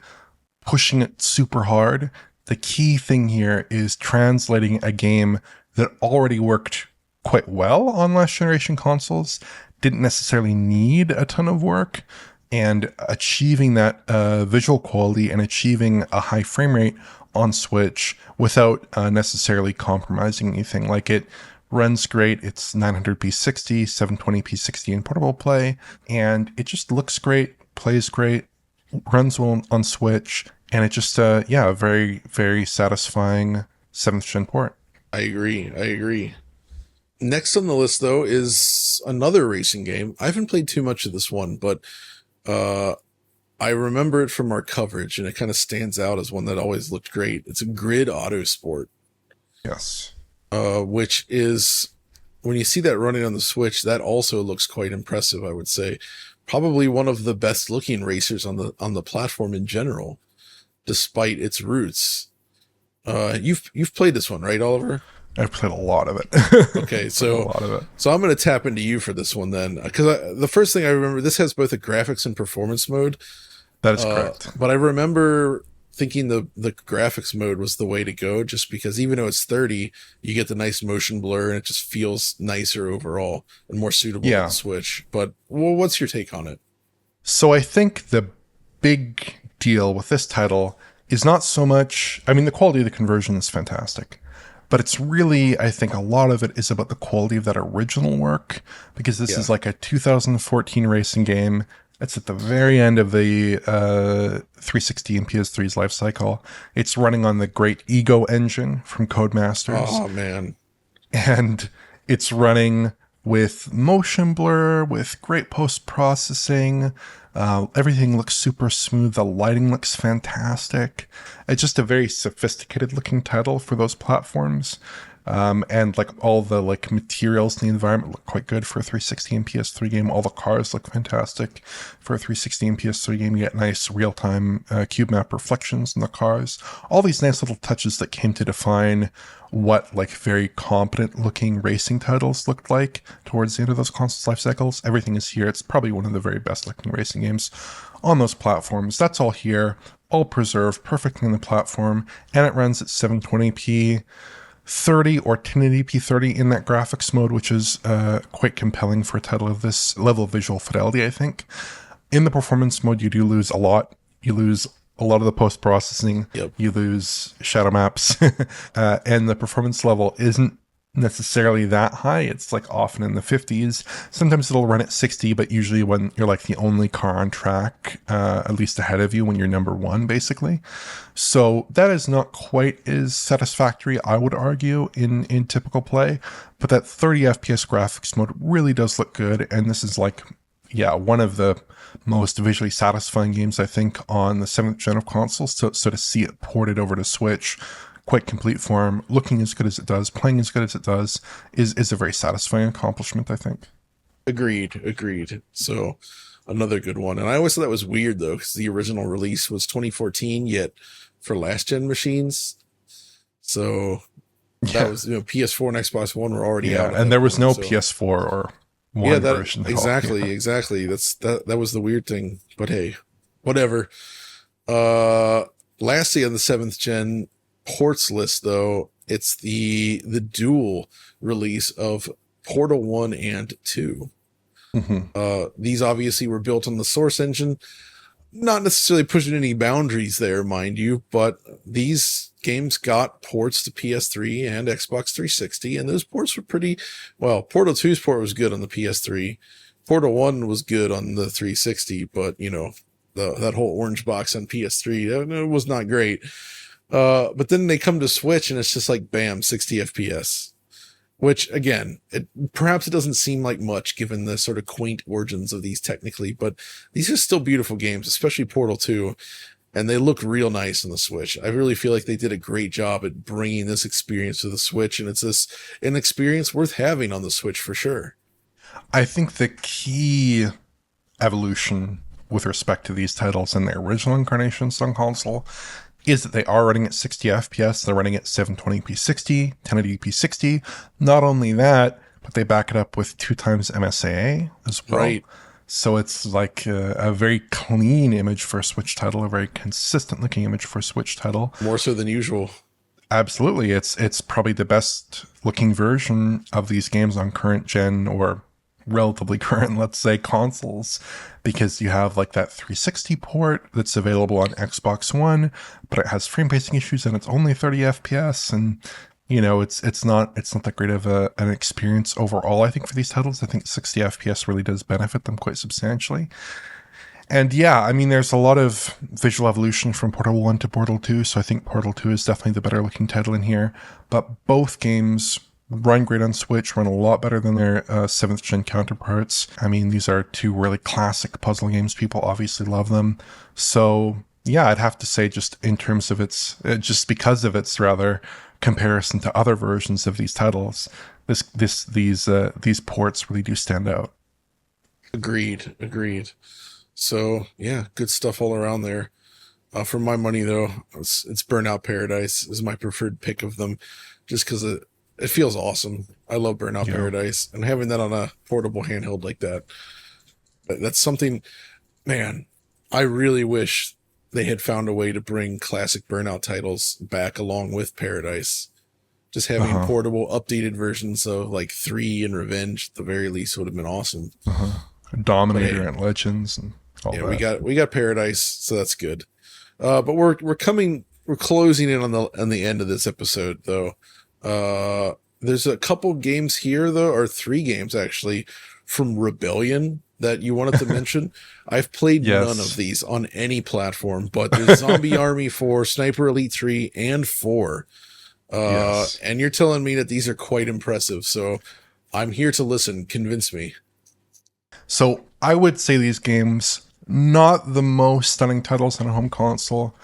pushing it super hard. The key thing here is translating a game that already worked quite well on last generation consoles, didn't necessarily need a ton of work, and achieving that visual quality and achieving a high frame rate on Switch without necessarily compromising anything. Like, it runs great. It's 900p 60, 720p 60 in portable play, and it just looks great, plays great, runs well on Switch, And it just, a very, very satisfying 7th gen port. I agree. I agree. Next on the list, though, is another racing game. I haven't played too much of this one, but uh, I remember it from our coverage, and it kind of stands out as one that always looked great. It's a Grid Autosport, Yes. which is, when you see that running on the Switch, that also looks quite impressive, I would say. Probably one of the best looking racers on the platform in general, despite its roots. You've played this one, right, Oliver? I've played a lot of it. Okay, Played a lot of it. so I'm going to tap into you for this one then, because the first thing I remember, this has both a graphics and performance mode. That is correct. But I remember thinking the graphics mode was the way to go, just because even though it's 30, you get the nice motion blur and it just feels nicer overall and more suitable to the Switch. But well, what's your take on it? So I think the big deal with this title is not so much, I mean, the quality of the conversion is fantastic, but it's really, I think a lot of it is about the quality of that original work, because this is like a 2014 racing game. It's at the very end of the 360 and PS3's life cycle. It's running on the great Ego engine from Codemasters. Oh, man. And it's running with motion blur, with great post-processing. Everything looks super smooth. The lighting looks fantastic. It's just a very sophisticated looking title for those platforms. And like all the like materials in the environment look quite good for a 360 and PS3 game. All the cars look fantastic for a 360 and PS3 game. You get nice real-time cube map reflections in the cars. All these nice little touches that came to define what like very competent looking racing titles looked like towards the end of those consoles' life cycles. Everything is here. It's probably one of the very best looking racing games on those platforms. That's all here, all preserved perfectly in the platform, and it runs at 720p 30 or 1080p 30 in that graphics mode, which is quite compelling for a title of this level of visual fidelity, I think. In the performance mode, you do lose a lot. You lose a lot of the post-processing. Yep. You lose shadow maps. And the performance level isn't necessarily that high. It's like often in the 50s. Sometimes it'll run at 60, but usually when you're like the only car on track, at least ahead of you when you're number one, basically. So that is not quite as satisfactory, I would argue, in typical play. But that 30 FPS graphics mode really does look good. And this is like, one of the most visually satisfying games, I think, on the 7th gen of consoles. So to see it ported over to Switch, quite complete form, looking as good as it does, playing as good as it does, is a very satisfying accomplishment, I think. Agreed. So another good one. And I always thought that was weird, though, because the original release was 2014, yet for last gen machines. So that was, PS4 and Xbox One were already out. And there was no PS4 or one version. Exactly. That was the weird thing. But hey, whatever. Lastly, on the 7th gen ports list, though, it's the dual release of Portal 1 and 2. These obviously were built on the Source engine, not necessarily pushing any boundaries there, mind you, but these games got ports to PS3 and Xbox 360, and those ports were pretty well. Portal 2's port was good on the PS3. Portal 1 was good on the 360, but that whole orange box on PS3 that was not great. But then they come to Switch and it's just like, bam, 60 FPS, which again, perhaps it doesn't seem like much given the sort of quaint origins of these technically, but these are still beautiful games, especially Portal 2, and they look real nice on the Switch. I really feel like they did a great job at bringing this experience to the Switch, and it's an experience worth having on the Switch for sure. I think the key evolution with respect to these titles and their original incarnations on console is that they are running at 60 FPS. They're running at 720p 60, 1080p 60. Not only that, but they back it up with 2 times MSAA as well. Right. So it's like a very clean image for a Switch title, a very consistent looking image for a Switch title. More so than usual. Absolutely. It's probably the best looking version of these games on current gen or relatively current, let's say, consoles, because you have like that 360 port that's available on Xbox One, but it has frame pacing issues and it's only 30 FPS, and it's not that great of an experience overall. I think for these titles, I think 60 FPS really does benefit them quite substantially. And yeah, I mean, there's a lot of visual evolution from Portal 1 to Portal 2, so I think Portal 2 is definitely the better looking title in here. But both games run great on Switch, run a lot better than their 7th gen counterparts. I mean, these are two really classic puzzle games. People obviously love them. So yeah, I'd have to say just in terms of its, just because of its rather comparison to other versions of these titles, these ports really do stand out. Agreed. So yeah, good stuff all around there. For my money though, it's Burnout Paradise is my preferred pick of them, just because it feels awesome. I love Burnout Paradise, and having that on a portable handheld like that's something, man, I really wish they had found a way to bring classic Burnout titles back along with Paradise. Just having portable, updated versions of like 3 and Revenge at the very least would have been awesome. Dominator and Legends and all that. We got Paradise, so that's good. But we're closing in on the end of this episode though. There's a couple games here though, or 3 games actually from Rebellion that you wanted to mention. I've played none of these on any platform, but there's Zombie Army 4, Sniper Elite 3, and 4. And you're telling me that these are quite impressive, so I'm here to listen. Convince me. So I would say these games, not the most stunning titles on a home console,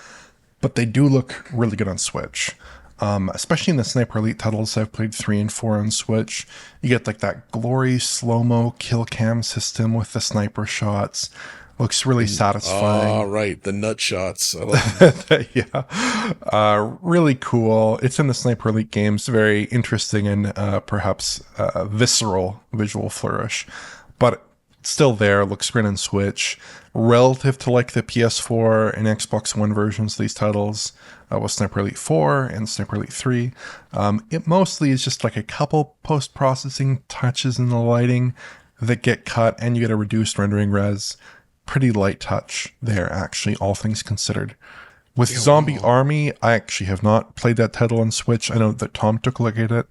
but they do look really good on Switch. Especially in the Sniper Elite titles, I've played 3 and 4 on Switch. You get like that glory slow-mo kill cam system with the sniper shots. Looks really satisfying. Oh, right. The nut shots. I love them. Yeah. Really cool. It's in the Sniper Elite games. Very interesting and perhaps visceral visual flourish. But still there. Looks great on Switch. Relative to like the PS4 and Xbox One versions of these titles, with Sniper Elite 4 and Sniper Elite 3. It mostly is just like a couple post-processing touches in the lighting that get cut, and you get a reduced rendering res. Pretty light touch there, actually, all things considered. With Zombie Army, I actually have not played that title on Switch. I know that Tom took a look at it.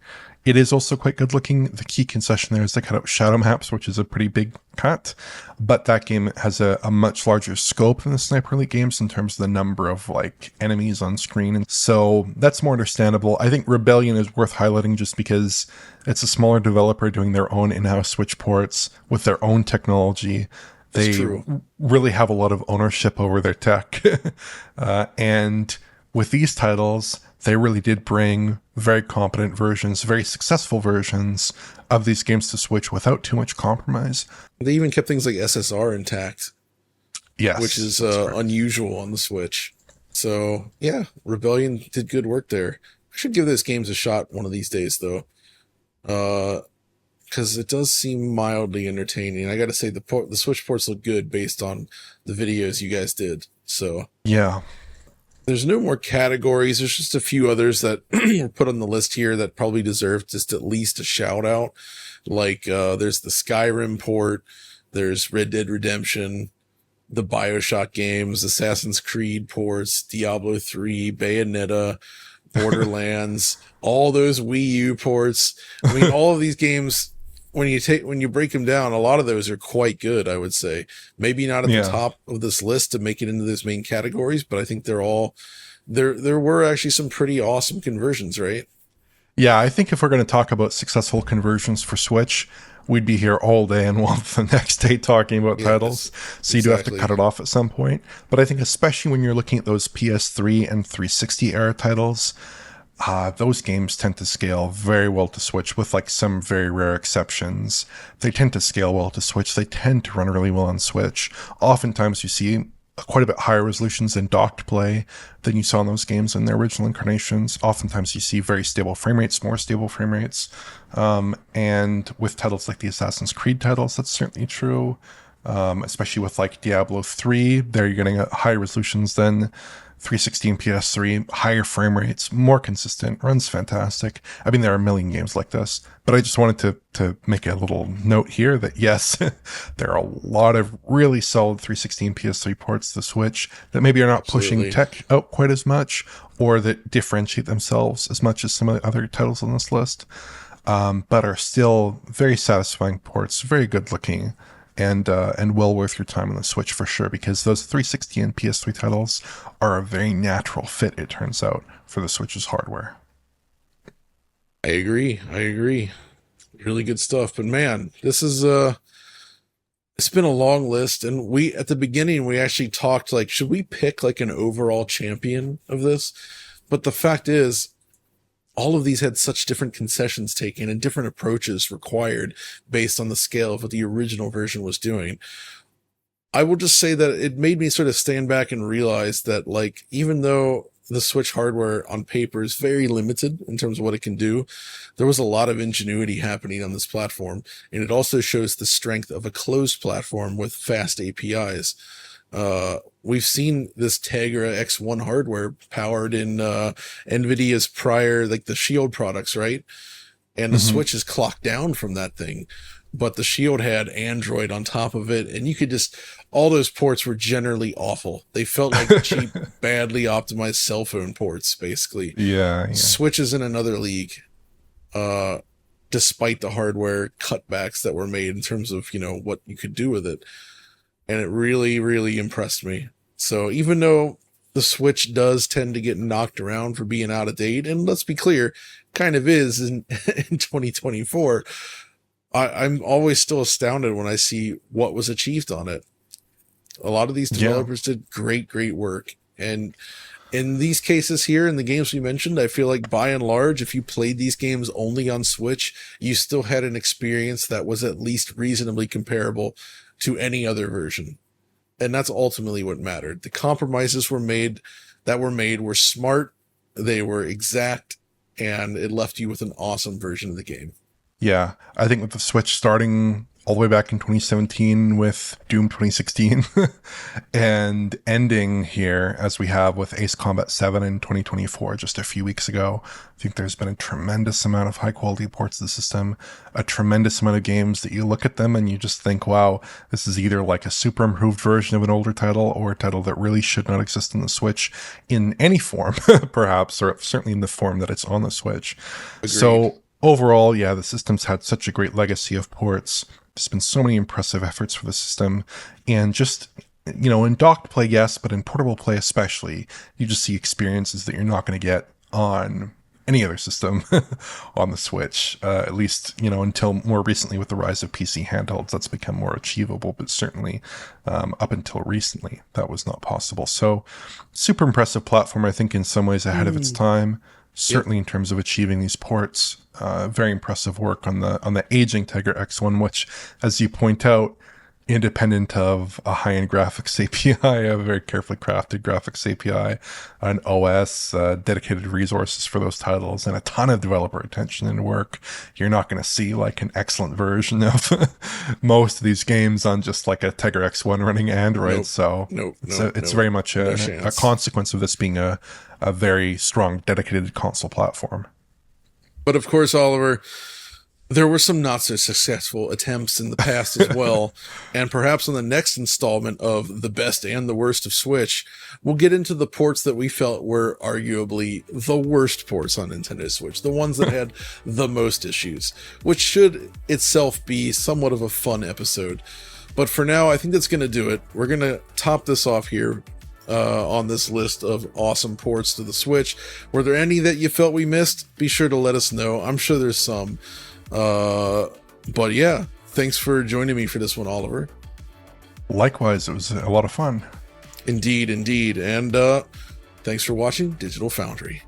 It is also quite good looking. The key concession there is they cut out shadow maps, which is a pretty big cut. But that game has a much larger scope than the Sniper Elite games in terms of the number of like enemies on screen. And so that's more understandable. I think Rebellion is worth highlighting just because it's a smaller developer doing their own in-house Switch ports with their own technology. They really have a lot of ownership over their tech. And with these titles, they really did bring very competent versions, very successful versions of these games to Switch without too much compromise. They even kept things like SSR intact. Yes. Which is unusual on the Switch. So, yeah, Rebellion did good work there. I should give those games a shot one of these days, though. Because it does seem mildly entertaining. I got to say, the Switch ports look good based on the videos you guys did. So yeah, there's no more categories. There's just a few others that were put on the list here that probably deserve just at least a shout out. Like there's the Skyrim port, there's Red Dead Redemption, the BioShock games, Assassin's Creed ports, Diablo 3, Bayonetta, Borderlands, all those Wii U ports. I mean, all of these games, when you break them down, a lot of those are quite good, I would say. Maybe not at the top of this list to make it into those main categories, but I think they're all there were actually some pretty awesome conversions, right? Yeah, I think if we're going to talk about successful conversions for Switch, we'd be here all day and the next day talking about titles. So you do have to cut it off at some point. But I think especially when you're looking at those PS3 and 360 era titles, those games tend to scale very well to Switch with like some very rare exceptions. They tend to scale well to Switch. They tend to run really well on Switch. Oftentimes you see quite a bit higher resolutions in docked play than you saw in those games in their original incarnations. Oftentimes you see very stable frame rates, more stable frame rates. And with titles like the Assassin's Creed titles, that's certainly true. Especially with like Diablo 3, there you're getting higher resolutions than 360 and PS3, higher frame rates, more consistent, runs fantastic. I mean, there are a million games like this, but I just wanted to make a little note here that yes, there are a lot of really solid 360 and PS3 ports to Switch that maybe are not pushing tech out quite as much, or that differentiate themselves as much as some of the other titles on this list, but are still very satisfying ports, very good looking. and well worth your time on the Switch for sure, because those 360 and PS3 titles are a very natural fit, it turns out, for the Switch's hardware. I agree. Really good stuff. But man, this is it's been a long list, and we at the beginning we actually talked like, should we pick like an overall champion of this? But the fact is, all of these had such different concessions taken and different approaches required based on the scale of what the original version was doing. I will just say that it made me sort of stand back and realize that, like, even though the Switch hardware on paper is very limited in terms of what it can do, there was a lot of ingenuity happening on this platform. And it also shows the strength of a closed platform with fast APIs. We've seen this Tegra X1 hardware powered in Nvidia's prior, like the Shield products, right? And the Switch is clocked down from that thing. But the Shield had Android on top of it, and you could just, all those ports were generally awful. They felt like cheap, badly optimized cell phone ports, basically. Yeah. Switch is in another league, despite the hardware cutbacks that were made in terms of, you know, what you could do with it. And it really, really impressed me. So even though the Switch does tend to get knocked around for being out of date, and let's be clear, kind of is in 2024, I'm always still astounded when I see what was achieved on it. A lot of these developers did great work. And in these cases here, in the games we mentioned, I feel like by and large, if you played these games only on Switch, you still had an experience that was at least reasonably comparable to any other version. And that's ultimately what mattered. The compromises that were made were smart, they were exact, and it left you with an awesome version of the game. Yeah, I think with the Switch starting all the way back in 2017 with Doom 2016 and ending here as we have with Ace Combat 7 in 2024, just a few weeks ago, I think there's been a tremendous amount of high quality ports of the system, a tremendous amount of games that you look at them and you just think, wow, this is either like a super improved version of an older title or a title that really should not exist on the Switch in any form, perhaps, or certainly in the form that it's on the Switch. Agreed. So overall, yeah, the system's had such a great legacy of ports. There's been so many impressive efforts for the system, and just, you know, in docked play, yes, but in portable play especially, you just see experiences that you're not going to get on any other system on the Switch, at least, you know, until more recently with the rise of PC handhelds, that's become more achievable, but certainly up until recently, that was not possible. So super impressive platform, I think in some ways ahead of its time. Certainly in terms of achieving these ports, very impressive work on the aging Tegra X1, which, as you point out, independent of a high-end graphics API, a very carefully crafted graphics API, an OS, dedicated resources for those titles, and a ton of developer attention and work, you're not going to see like an excellent version of most of these games on just like a Tegra X1 running Android. It's very much a consequence of this being a very strong, dedicated console platform. But of course, Oliver, there were some not so successful attempts in the past as well. And perhaps on the next installment of The Best and the Worst of Switch, we'll get into the ports that we felt were arguably the worst ports on Nintendo Switch, the ones that had the most issues, which should itself be somewhat of a fun episode. But for now, I think that's going to do it. We're going to top this off here on this list of awesome ports to the Switch. Were there any that you felt we missed? Be sure to let us know. I'm sure there's some. But yeah, thanks for joining me for this one, Oliver. Likewise, it was a lot of fun. Indeed. And thanks for watching Digital Foundry.